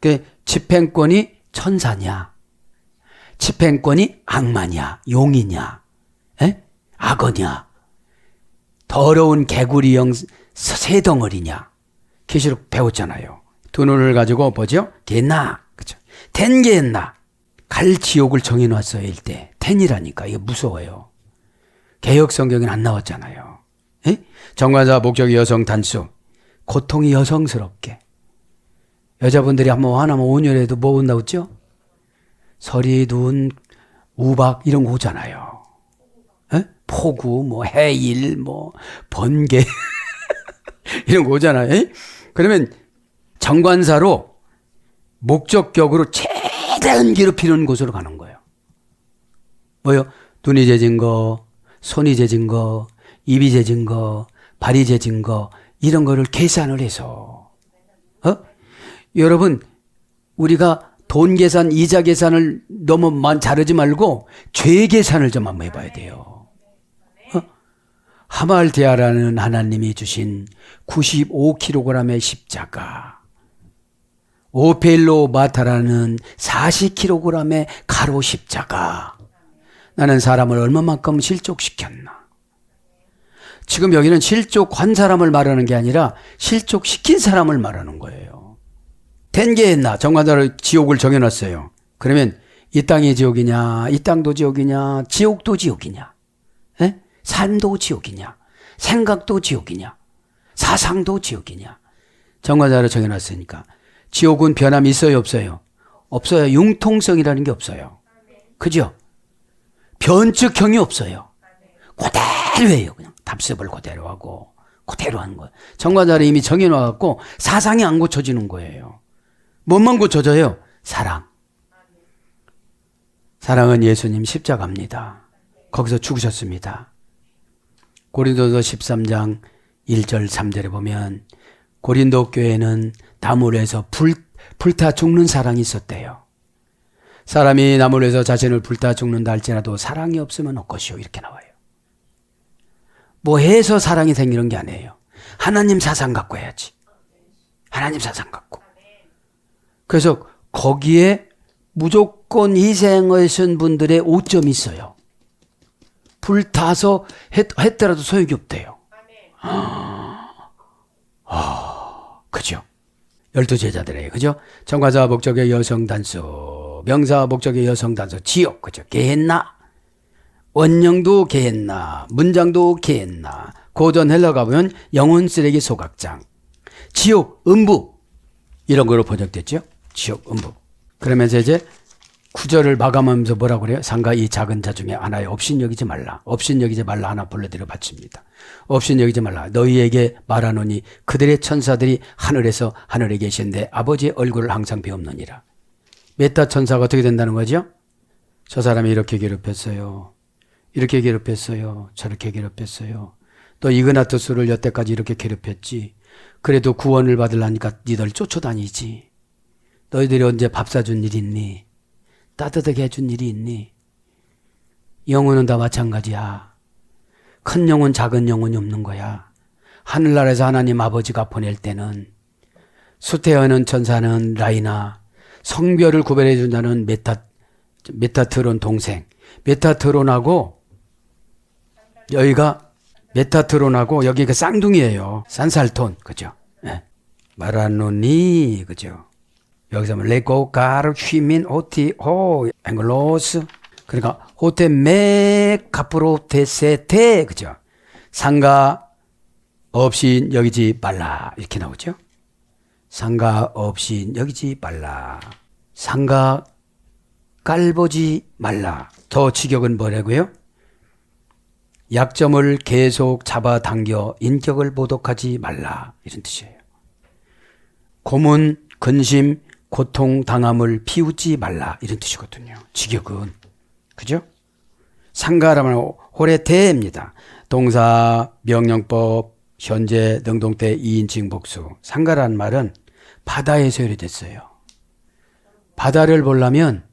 그 집행권이 천사냐? 집행권이 악마냐? 용이냐? 에? 악어냐? 더러운 개구리형 새 덩어리냐? 계시록 배웠잖아요. 두 눈을 가지고 보죠? 겠나? 그죠? 텐겠나? 갈 지옥을 정해놨어요. 일대 텐이라니까. 이게 무서워요. 개혁 성경에는 안 나왔잖아요. 에? 정관사 목적이 여성 단수. 고통이 여성스럽게. 여자분들이 한번 화나면 온열해도 뭐 온다고 했죠? 서리, 눈, 우박 이런 거 오잖아요. 에? 폭우, 뭐 해일, 뭐 번개 이런 거 오잖아요. 에? 그러면 정관사로 목적격으로 최대한 괴롭히는 곳으로 가는 거예요. 뭐요? 눈이 재진 거, 손이 재진 거, 입이 재진 거, 발이 재진 거 이런 거를 계산을 해서 여러분 우리가 돈 계산, 이자 계산을 너무 자르지 말고 죄 계산을 좀 한번 해봐야 돼요. 하말디아라는 하나님이 주신 95kg의 십자가, 오펠로 마타라는 40kg의 가로 십자가, 나는 사람을 얼마만큼 실족시켰나. 지금 여기는 실족한 사람을 말하는 게 아니라 실족시킨 사람을 말하는 거예요. 텐게했나? 정관사를 지옥을 정해놨어요. 그러면 이 땅이 지옥이냐, 이 땅도 지옥이냐, 지옥도 지옥이냐, 에? 삶도 지옥이냐, 생각도 지옥이냐, 사상도 지옥이냐. 정관사를 정해놨으니까 지옥은 변함이 있어요, 없어요? 없어요. 융통성이라는 게 없어요. 그죠? 변측형이 없어요. 그대로예요. 그냥 답습을 그대로 하고 그대로 하는 거예요. 정관사를 이미 정해놔갖고 사상이 안 고쳐지는 거예요. 뭐만 고쳐져요? 사랑. 사랑은 예수님 십자가입니다. 거기서 죽으셨습니다. 고린도서 13장 1절 3절에 보면 고린도 교회는 나무에서 불타 죽는 사랑이 있었대요. 사람이 나무에서 자신을 불타 죽는다 할지라도 사랑이 없으면 없것이요 이렇게 나와요. 뭐 해서 사랑이 생기는 게 아니에요. 하나님 사상 갖고 해야지. 하나님 사상 갖고. 그래서 거기에 무조건 희생을 쓴 분들의 오점이 있어요. 불타서 했더라도 소용이 없대요. 그죠? 12제자들에게, 그죠? 정관사 목적의 여성 단수, 명사 목적의 여성 단수, 지옥, 그죠? 게헨나, 원형도 게헨나, 문장도 게헨나, 고전 헬라 가보면 영혼 쓰레기 소각장, 지옥, 음부, 이런 거로 번역됐죠? 지옥, 음부. 그러면서 이제 9절을 마감하면서 뭐라고 그래요? 상가 이 작은 자 중에 하나에 업신여기지 말라. 업신여기지 말라 하나 불러드려 바칩니다. 업신여기지 말라. 너희에게 말하노니 그들의 천사들이 하늘에서 하늘에 계신데 아버지의 얼굴을 항상 배옵느니라. 메타 천사가 어떻게 된다는 거죠? 저 사람이 이렇게 괴롭혔어요. 이렇게 괴롭혔어요. 저렇게 괴롭혔어요. 또 이그나투스를 여태까지 이렇게 괴롭혔지. 그래도 구원을 받으려니까 니들 쫓아다니지. 너희들이 언제 밥 사준 일 있니? 따뜻하게 해준 일이 있니? 영혼은 다 마찬가지야. 큰 영혼 작은 영혼이 없는 거야. 하늘나라에서 하나님 아버지가 보낼 때는 수태하는 천사는 라이나, 성별을 구별해 준다는 메타트론 동생, 메타트론하고 여기가 메타트론하고 여기가 쌍둥이에요. 산살톤, 그죠? 네. 마라노니, 그죠? 여기서 레고 가르 휘민 오티 호 앵글로스, 그러니까 호테 메 카프로테 세테, 그죠? 상가 없이 여기지 말라 이렇게 나오죠. 상가 없이 여기지 말라. 상가 깔보지 말라. 더 직역은 뭐라고요? 약점을 계속 잡아당겨 인격을 모독하지 말라 이런 뜻이에요. 고문, 근심, 고통, 당함을 피우지 말라 이런 뜻이거든요. 직역은. 그죠? 상가라면 호레테입니다. 동사, 명령법, 현재 능동태 2인칭 복수. 상가라는 말은 바다에서 유래됐어요. 바다를 보려면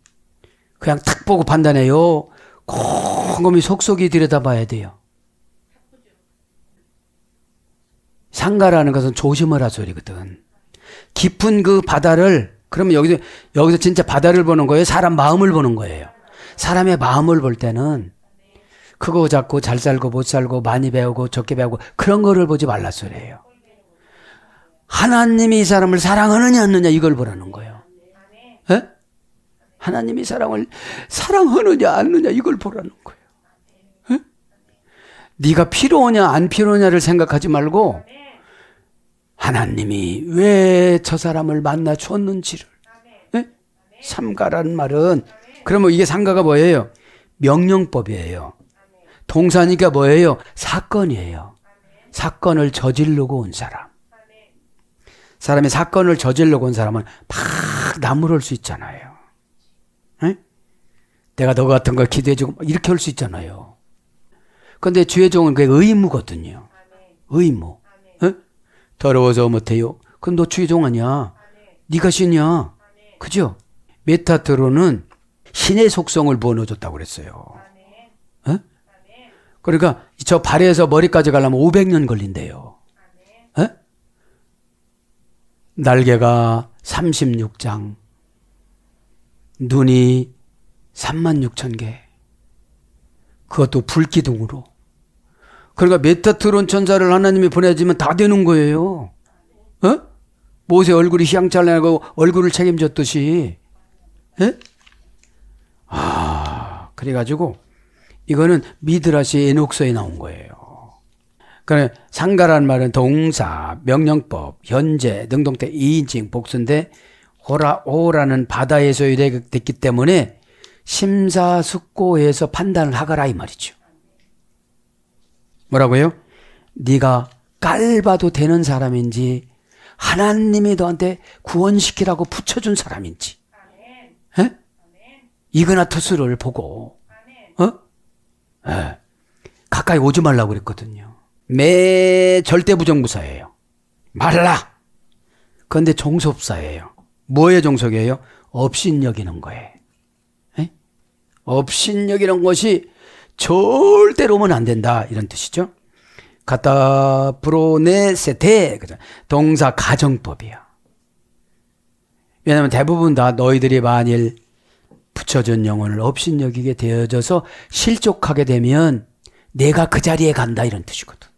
그냥 탁 보고 판단해요. 곰곰이 속속이 들여다봐야 돼요. 상가라는 것은 조심을 하 소리거든. 깊은 그 바다를, 그러면 여기서 진짜 바다를 보는 거예요? 사람 마음을 보는 거예요? 사람의 마음을 볼 때는 크고 작고 잘 살고 못 살고 많이 배우고 적게 배우고 그런 거를 보지 말라 소리예요. 하나님이 이 사람을 사랑하느냐 않느냐 이걸 보라는 거예요. 에? 하나님이 사람을 사랑하느냐 않느냐 이걸 보라는 거예요. 에? 네가 필요하냐 안 필요하냐를 생각하지 말고 하나님이 왜 저 사람을 만나 줬는지를. 에? 삼가라는 말은 그러면 이게 상가가 뭐예요? 명령법이에요. 동사니까 뭐예요? 사건이에요. 사건을 저지르고 온 사람. 사람이 사건을 저지르고 온 사람은 막 나무랄 수 있잖아요. 에? 내가 너 같은 걸 기도해주고 이렇게 할 수 있잖아요. 그런데 주의 종은 그게 의무거든요. 의무. 에? 더러워서 못해요. 그럼 너 주의 종 아니야. 네가 신이야. 그죠? 메타트로는 신의 속성을 부어넣어줬다고 그랬어요. 에? 그러니까 저 발에서 머리까지 가려면 500년 걸린대요. 에? 날개가 36장, 눈이 36,000개, 그것도 불기둥으로. 그러니까 메타트론 천사를 하나님이 보내주면 다 되는 거예요. 어? 모세 얼굴이 휘황찬란하고 얼굴을 책임졌듯이. 에? 그래가지고 이거는 미드라시 에녹서에 나온 거예요. 그러니까 상가라는 말은 동사, 명령법, 현재, 능동태 2인칭 복수인데 오라는 바다에서 유래됐기 때문에 심사숙고해서 판단을 하거라 이 말이죠. 뭐라고요? 네가 깔봐도 되는 사람인지 하나님이 너한테 구원시키라고 붙여준 사람인지 에? 이그나투스를 보고 가까이 오지 말라고 그랬거든요. 절대 부정부사예요. 말라. 그런데 종속사예요. 뭐의 종속이에요? 업신여기는 거예요. 에? 업신여기는 것이 절대로 오면 안 된다 이런 뜻이죠. 갖다 브로네세테 동사 가정법이야. 왜냐하면 대부분 다 너희들이 만일 붙여준 영혼을 업신여기게 되어져서 실족하게 되면 내가 그 자리에 간다 이런 뜻이거든.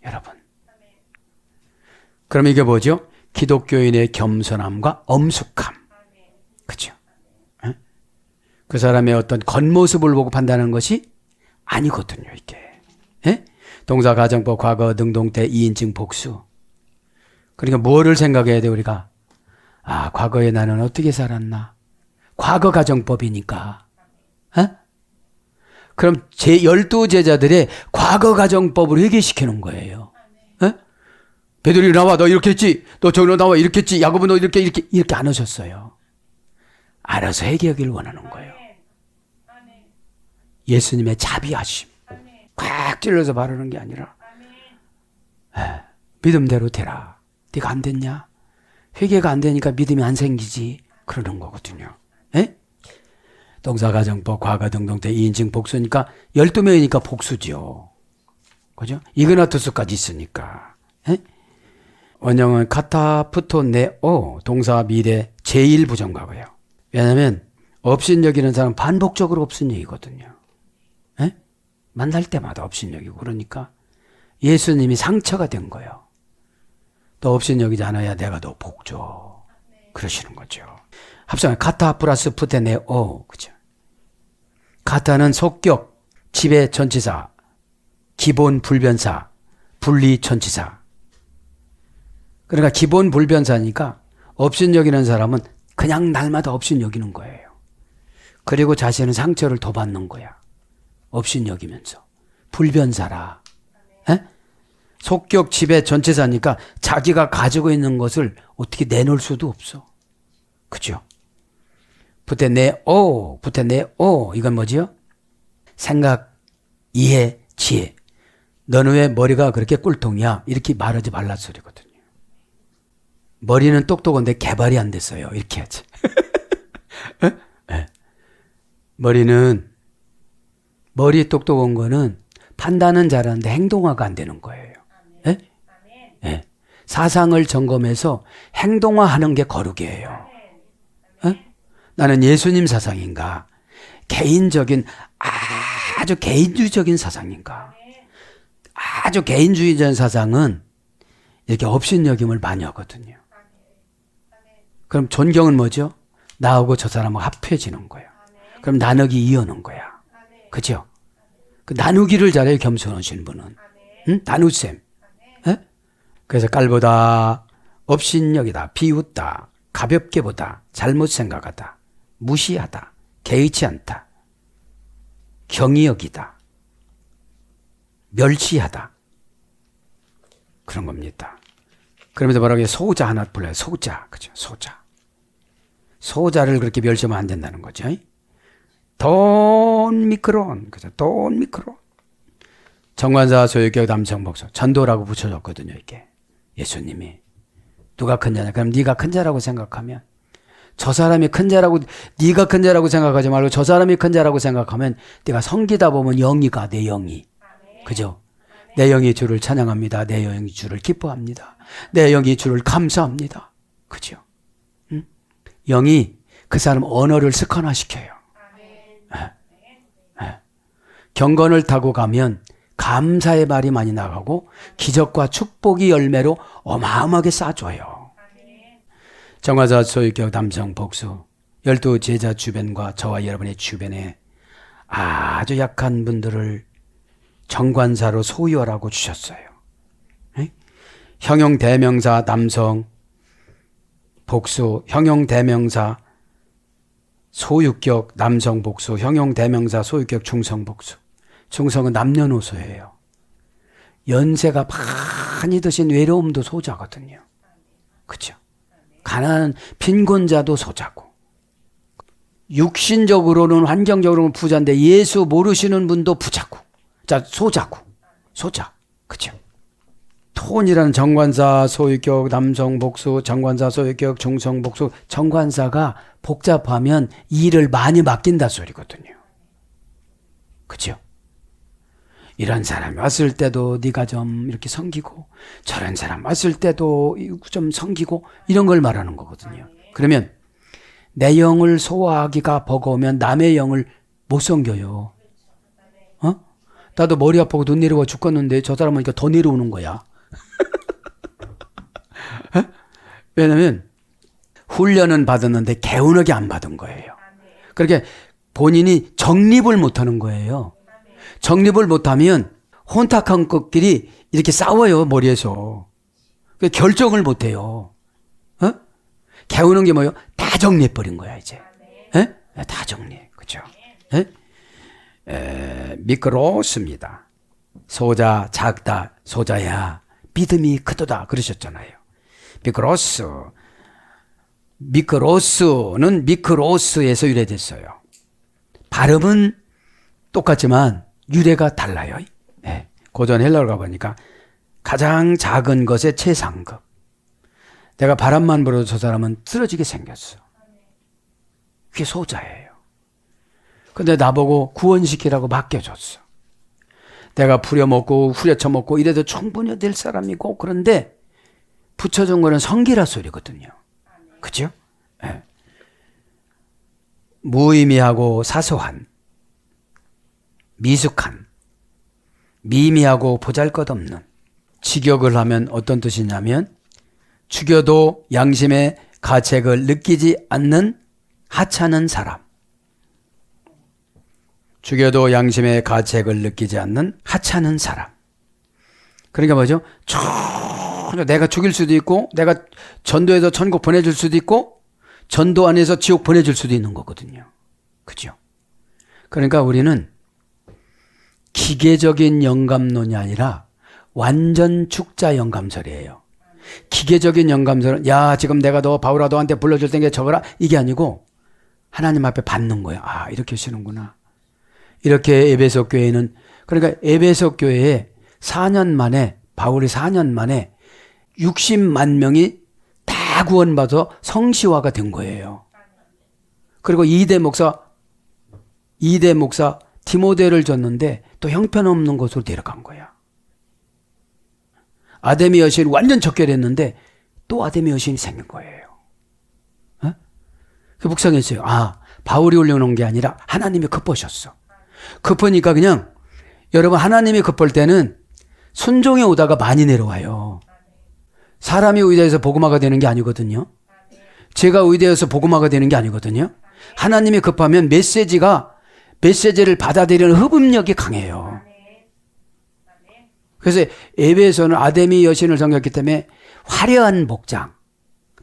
여러분. 그럼 이게 뭐죠? 기독교인의 겸손함과 엄숙함. 그죠? 에? 그 사람의 어떤 겉모습을 보고 판단하는 것이 아니거든요, 이게. 에? 동사, 가정법, 과거, 능동태, 2인칭 복수. 그러니까 뭐를 생각해야 돼, 우리가? 과거에 나는 어떻게 살았나? 과거 가정법이니까. 에? 그럼 12제자들의 과거 가정법을 회개시키는 거예요. 에? 베드로 나와, 너 이렇게 했지? 너 저기로 나와, 이렇게 했지? 야고보 너 이렇게 안 하셨어요. 알아서 회개하기를 원하는 거예요. 예수님의 자비하심. 꽉 찔러서 바르는 게 아니라 믿음대로 되라. 네가 안 됐냐? 회개가 안 되니까 믿음이 안 생기지. 그러는 거거든요. 에? 동사, 가정법, 과거, 능동태, 2인칭 복수니까 12명이니까 복수죠. 그죠? 이그나투스까지 있으니까. 에? 원형은 카타프토네오 동사 미래 제1부정과거예요. 왜냐하면 업신여기는 사람 반복적으로 업신여기거든요. 에? 만날 때마다 업신여기고 그러니까 예수님이 상처가 된 거예요. 너 업신여기지 않아야 내가 너 복줘. 그러시는 거죠. 합성은 카타 플러스 푸테네오. 그죠? 카타는 속격, 지배 전치사, 기본 불변사, 분리 전치사. 그러니까 기본 불변사니까 업신여기는 사람은 그냥 날마다 업신여기는 거예요. 그리고 자신은 상처를 더 받는 거야. 업신여기면서. 불변사라. 에? 속격, 지배 전체사니까 자기가 가지고 있는 것을 어떻게 내놓을 수도 없어. 그죠? 부테네오. 이건 뭐지요? 생각, 이해, 지혜. 너는 왜 머리가 그렇게 꿀통이야? 이렇게 말하지 말라 소리거든요. 머리는 똑똑한데 개발이 안 됐어요. 이렇게 하지. 네. 머리 똑똑한 거는 판단은 잘하는데 행동화가 안 되는 거예요. 네? 네. 사상을 점검해서 행동화하는 게 거룩이에요. 네? 나는 예수님 사상인가? 개인적인 아주 개인주의적인 사상인가? 아주 개인주의적인 사상은 이렇게 업신여김을 많이 하거든요. 그럼 존경은 뭐죠? 나하고 저 사람하고 합해지는 거예요. 그럼 나누기 이어는 거야. 그죠? 그 나누기를 잘해요, 겸손하신 분은. 응? 나누셈. 에? 그래서 깔보다, 업신여기다, 비웃다, 가볍게 보다, 잘못 생각하다, 무시하다, 개의치 않다, 경히 여기다, 멸시하다. 그런 겁니다. 그러면서 뭐라고 해요? 소자 하나 불러요. 소자. 그죠? 소자. 소자를 그렇게 멸시하면 안 된다는 거죠. 돈 미크론. 그죠? 돈 미크론. 정관사 소유격 남성 복수. 전도라고 붙여줬거든요, 이게. 예수님이. 누가 큰 자냐? 그럼 네가 큰 자라고 생각하면 저 사람이 큰 자라고 네가 큰 자라고 생각하지 말고 저 사람이 큰 자라고 생각하면 네가 섬기다 보면 영이가 내 영이. 그죠? 내 영이 주를 찬양합니다. 내 영이 주를 기뻐합니다. 내 영이 주를 감사합니다. 그죠? 응? 영이 그 사람 언어를 습관화시켜요. 경건을 타고 가면 감사의 말이 많이 나가고 기적과 축복이 열매로 어마어마하게 쌓아줘요. 정화자 소유격 남성 복수 12 제자 주변과 저와 여러분의 주변에 아주 약한 분들을 정관사로 소유하라고 주셨어요. 에? 형용 대명사 남성 복수, 형용 대명사 소유격 남성 복수, 형용 대명사 소유격 중성 복수. 중성은 남녀노소예요. 연세가 많이 드신 외로움도 소자거든요. 그렇죠? 가난한 빈곤자도 소자고. 육신적으로는 환경적으로는 부자인데 예수 모르시는 분도 부자고. 자, 소자고. 소자. 그렇죠? 톤이라는 정관사 소유격 남성 복수, 정관사 소유격 중성 복수. 정관사가 복잡하면 일을 많이 맡긴다 소리거든요. 그렇죠? 이런 사람이 왔을 때도 네가 좀 이렇게 섬기고 저런 사람 왔을 때도 좀 섬기고 이런 걸 말하는 거거든요. 그러면 내 영을 소화하기가 버거우면 남의 영을 못 섬겨요. 어? 나도 머리 아프고 눈 내려와 죽겠는데 저 사람은 더 내려오는 거야. 왜냐면 훈련은 받았는데 개운하게 안 받은 거예요. 그렇게 본인이 정립을 못하는 거예요. 정립을 못하면 혼탁한 것끼리 이렇게 싸워요, 머리에서. 결정을 못해요. 어? 개우는 게 뭐예요? 다 정리해버린 거야, 이제. 에? 다 정리해. 그죠? 미끄러웠습니다. 소자, 작다, 소자야. 믿음이 크도다. 그러셨잖아요. 미크로스는 미크로스에서 유래됐어요. 발음은 똑같지만 유래가 달라요. 네. 고전 헬라어를 가보니까 가장 작은 것의 최상급. 내가 바람만 불어도 저 사람은 쓰러지게 생겼어. 그게 소자예요. 근데 나보고 구원시키라고 맡겨줬어. 내가 부려먹고 후려쳐먹고 이래도 충분히 될 사람이고 그런데 붙여준 거는 성기라 소리거든요. 그죠? 네. 무의미하고 사소한 미숙한, 미미하고 보잘것없는 직역을 하면 어떤 뜻이냐면 죽여도 양심의 가책을 느끼지 않는 하찮은 사람. 죽여도 양심의 가책을 느끼지 않는 하찮은 사람. 그러니까 뭐죠? 전혀 내가 죽일 수도 있고 내가 전도해서 천국 보내줄 수도 있고 전도 안에서 지옥 보내줄 수도 있는 거거든요. 그죠? 그러니까 우리는 기계적인 영감론이 아니라 완전 축자 영감설이에요. 기계적인 영감설은 야 지금 내가 너 바울아 너한테 불러줄 테니까 적어라 이게 아니고 하나님 앞에 받는 거야. 아 이렇게 하시는구나. 이렇게 에베소 교회는 그러니까 에베소 교회에 4년 만에, 바울이 4년 만에 60만 명이 다 구원받아 성시화가 된 거예요. 그리고 이대 목사 디모데를 줬는데 또 형편없는 곳으로 데려간 거야. 아데미 여신이 완전 적결했는데 또 아데미 여신이 생긴 거예요. 어? 그 묵상했어요. 아, 바울이 올려놓은 게 아니라 하나님이 급하셨어. 급하니까 그냥 여러분 하나님이 급할 때는 순종에 오다가 많이 내려와요. 사람이 의대해서 복음화가 되는 게 아니거든요. 제가 의대해서 복음화가 되는 게 아니거든요. 하나님이 급하면 메시지를 받아들이는 흡음력이 강해요. 그래서 에베소는 아데미 여신을 섬겼기 때문에 화려한 복장,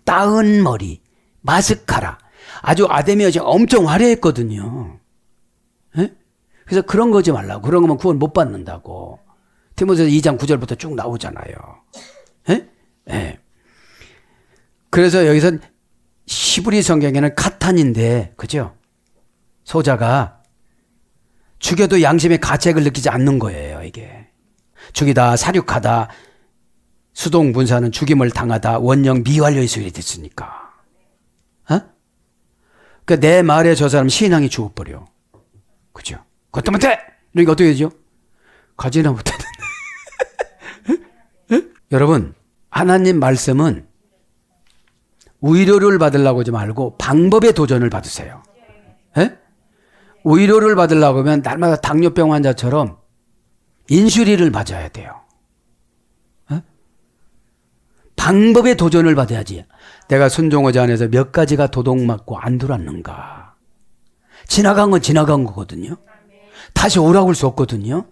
따은 머리, 마스카라, 아주 아데미 여신 엄청 화려했거든요. 에? 그래서 그런 거지 말라고. 그런 거면 구원 못 받는다고. 디모데서 2장 9절부터 쭉 나오잖아요. 에? 예. 그래서 여기서 히브리 성경에는 카탄인데, 그죠? 소자가 죽여도 양심의 가책을 느끼지 않는 거예요, 이게. 죽이다, 사륙하다, 수동분사는 죽임을 당하다, 원령 미완료의수일이 됐으니까. 어? 그러니까 내 말에 저 사람 신앙이 죽어버려. 그죠? 그것도 못해! 이러니까 어떻게 되죠? 가지나 못하는데. 여러분, 하나님 말씀은 위로를 받으려고 하지 말고 방법의 도전을 받으세요. 에? 위로를 받으려고 하면 날마다 당뇨병 환자처럼 인슐린을 맞아야 돼요. 에? 방법의 도전을 받아야지. 내가 순종하지 않아서 몇 가지가 도둑맞고 안 들어왔는가. 지나간 건 지나간 거거든요. 다시 오라고 할 수 없거든요.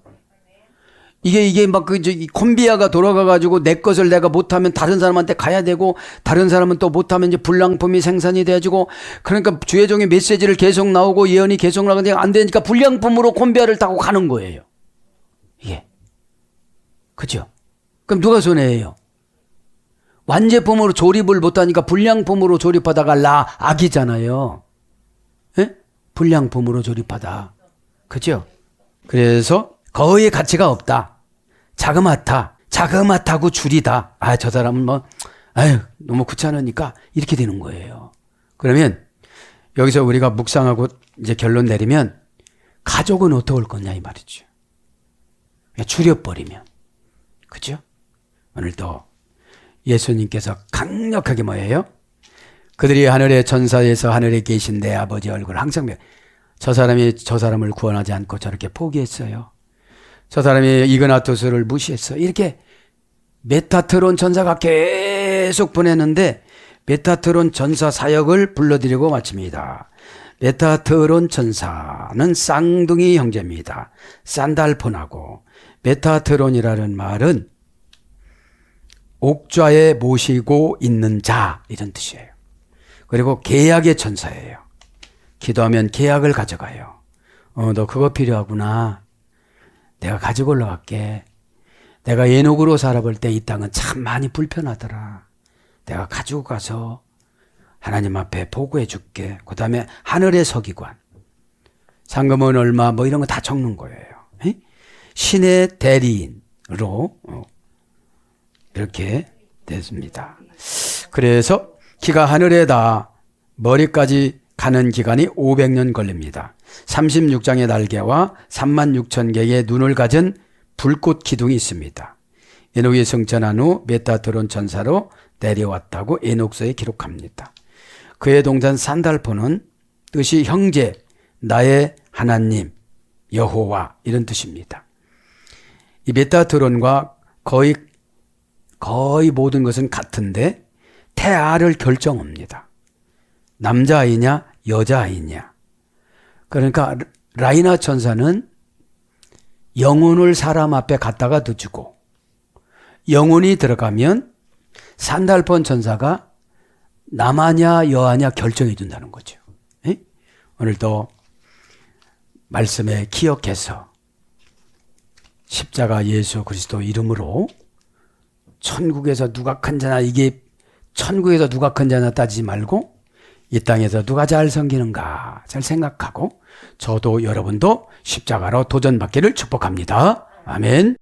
이게 막 콤비아가 돌아가가지고 내 것을 내가 못하면 다른 사람한테 가야 되고, 다른 사람은 또 못하면 이제 불량품이 생산이 돼가지고, 그러니까 주의 종의 메시지를 계속 나오고 예언이 계속 나가는데 안 되니까 불량품으로 콤비아를 타고 가는 거예요. 이게. 그죠? 그럼 누가 손해예요? 완제품으로 조립을 못하니까 불량품으로 조립하다가 악이잖아요. 에? 불량품으로 조립하다. 그죠? 그래서 거의 가치가 없다. 자그마타고 줄이다. 아, 저 사람은 너무 귀찮으니까 이렇게 되는 거예요. 그러면 여기서 우리가 묵상하고 이제 결론 내리면 가족은 어떻게 할 거냐 이 말이죠. 줄여버리면. 그죠? 오늘도 예수님께서 강력하게 뭐예요? 그들이 하늘의 천사에서 하늘에 계신 내 아버지 얼굴을 항상 저 사람이 저 사람을 구원하지 않고 저렇게 포기했어요. 저 사람이 이그나투스를 무시했어. 이렇게 메타트론 전사가 계속 보냈는데 메타트론 전사 사역을 불러드리고 마칩니다. 메타트론 전사는 쌍둥이 형제입니다. 산달폰하고. 메타트론이라는 말은 옥좌에 모시고 있는 자 이런 뜻이에요. 그리고 계약의 전사예요. 기도하면 계약을 가져가요. 너 그거 필요하구나. 내가 가지고 올라갈게. 내가 에녹으로 살아볼 때 이 땅은 참 많이 불편하더라. 내가 가지고 가서 하나님 앞에 보고해 줄게. 그 다음에 하늘의 서기관, 상금은 얼마 뭐 이런 거 다 적는 거예요. 에? 신의 대리인으로 이렇게 됐습니다. 그래서 키가 하늘에 닿아 머리까지 가는 기간이 500년 걸립니다. 36장의 날개와 36,000개의 눈을 가진 불꽃 기둥이 있습니다. 에녹이 승천한 후 메타트론 전사로 내려왔다고 에녹서에 기록합니다. 그의 동산 산달포는 뜻이 형제, 나의 하나님, 여호와 이런 뜻입니다. 이 메타트론과 거의 모든 것은 같은데 태아를 결정합니다. 남자아이냐 여자아이냐. 그러니까 라이나 천사는 영혼을 사람 앞에 갖다가 두고 영혼이 들어가면 산달폰 천사가 남아냐 여아냐 결정해 준다는 거죠. 에? 오늘도 말씀에 기억해서 십자가 예수 그리스도 이름으로 천국에서 누가 큰 자나, 이게 천국에서 누가 큰 자나 따지지 말고 이 땅에서 누가 잘 섬기는가 잘 생각하고 저도 여러분도 십자가로 도전받기를 축복합니다. 아멘.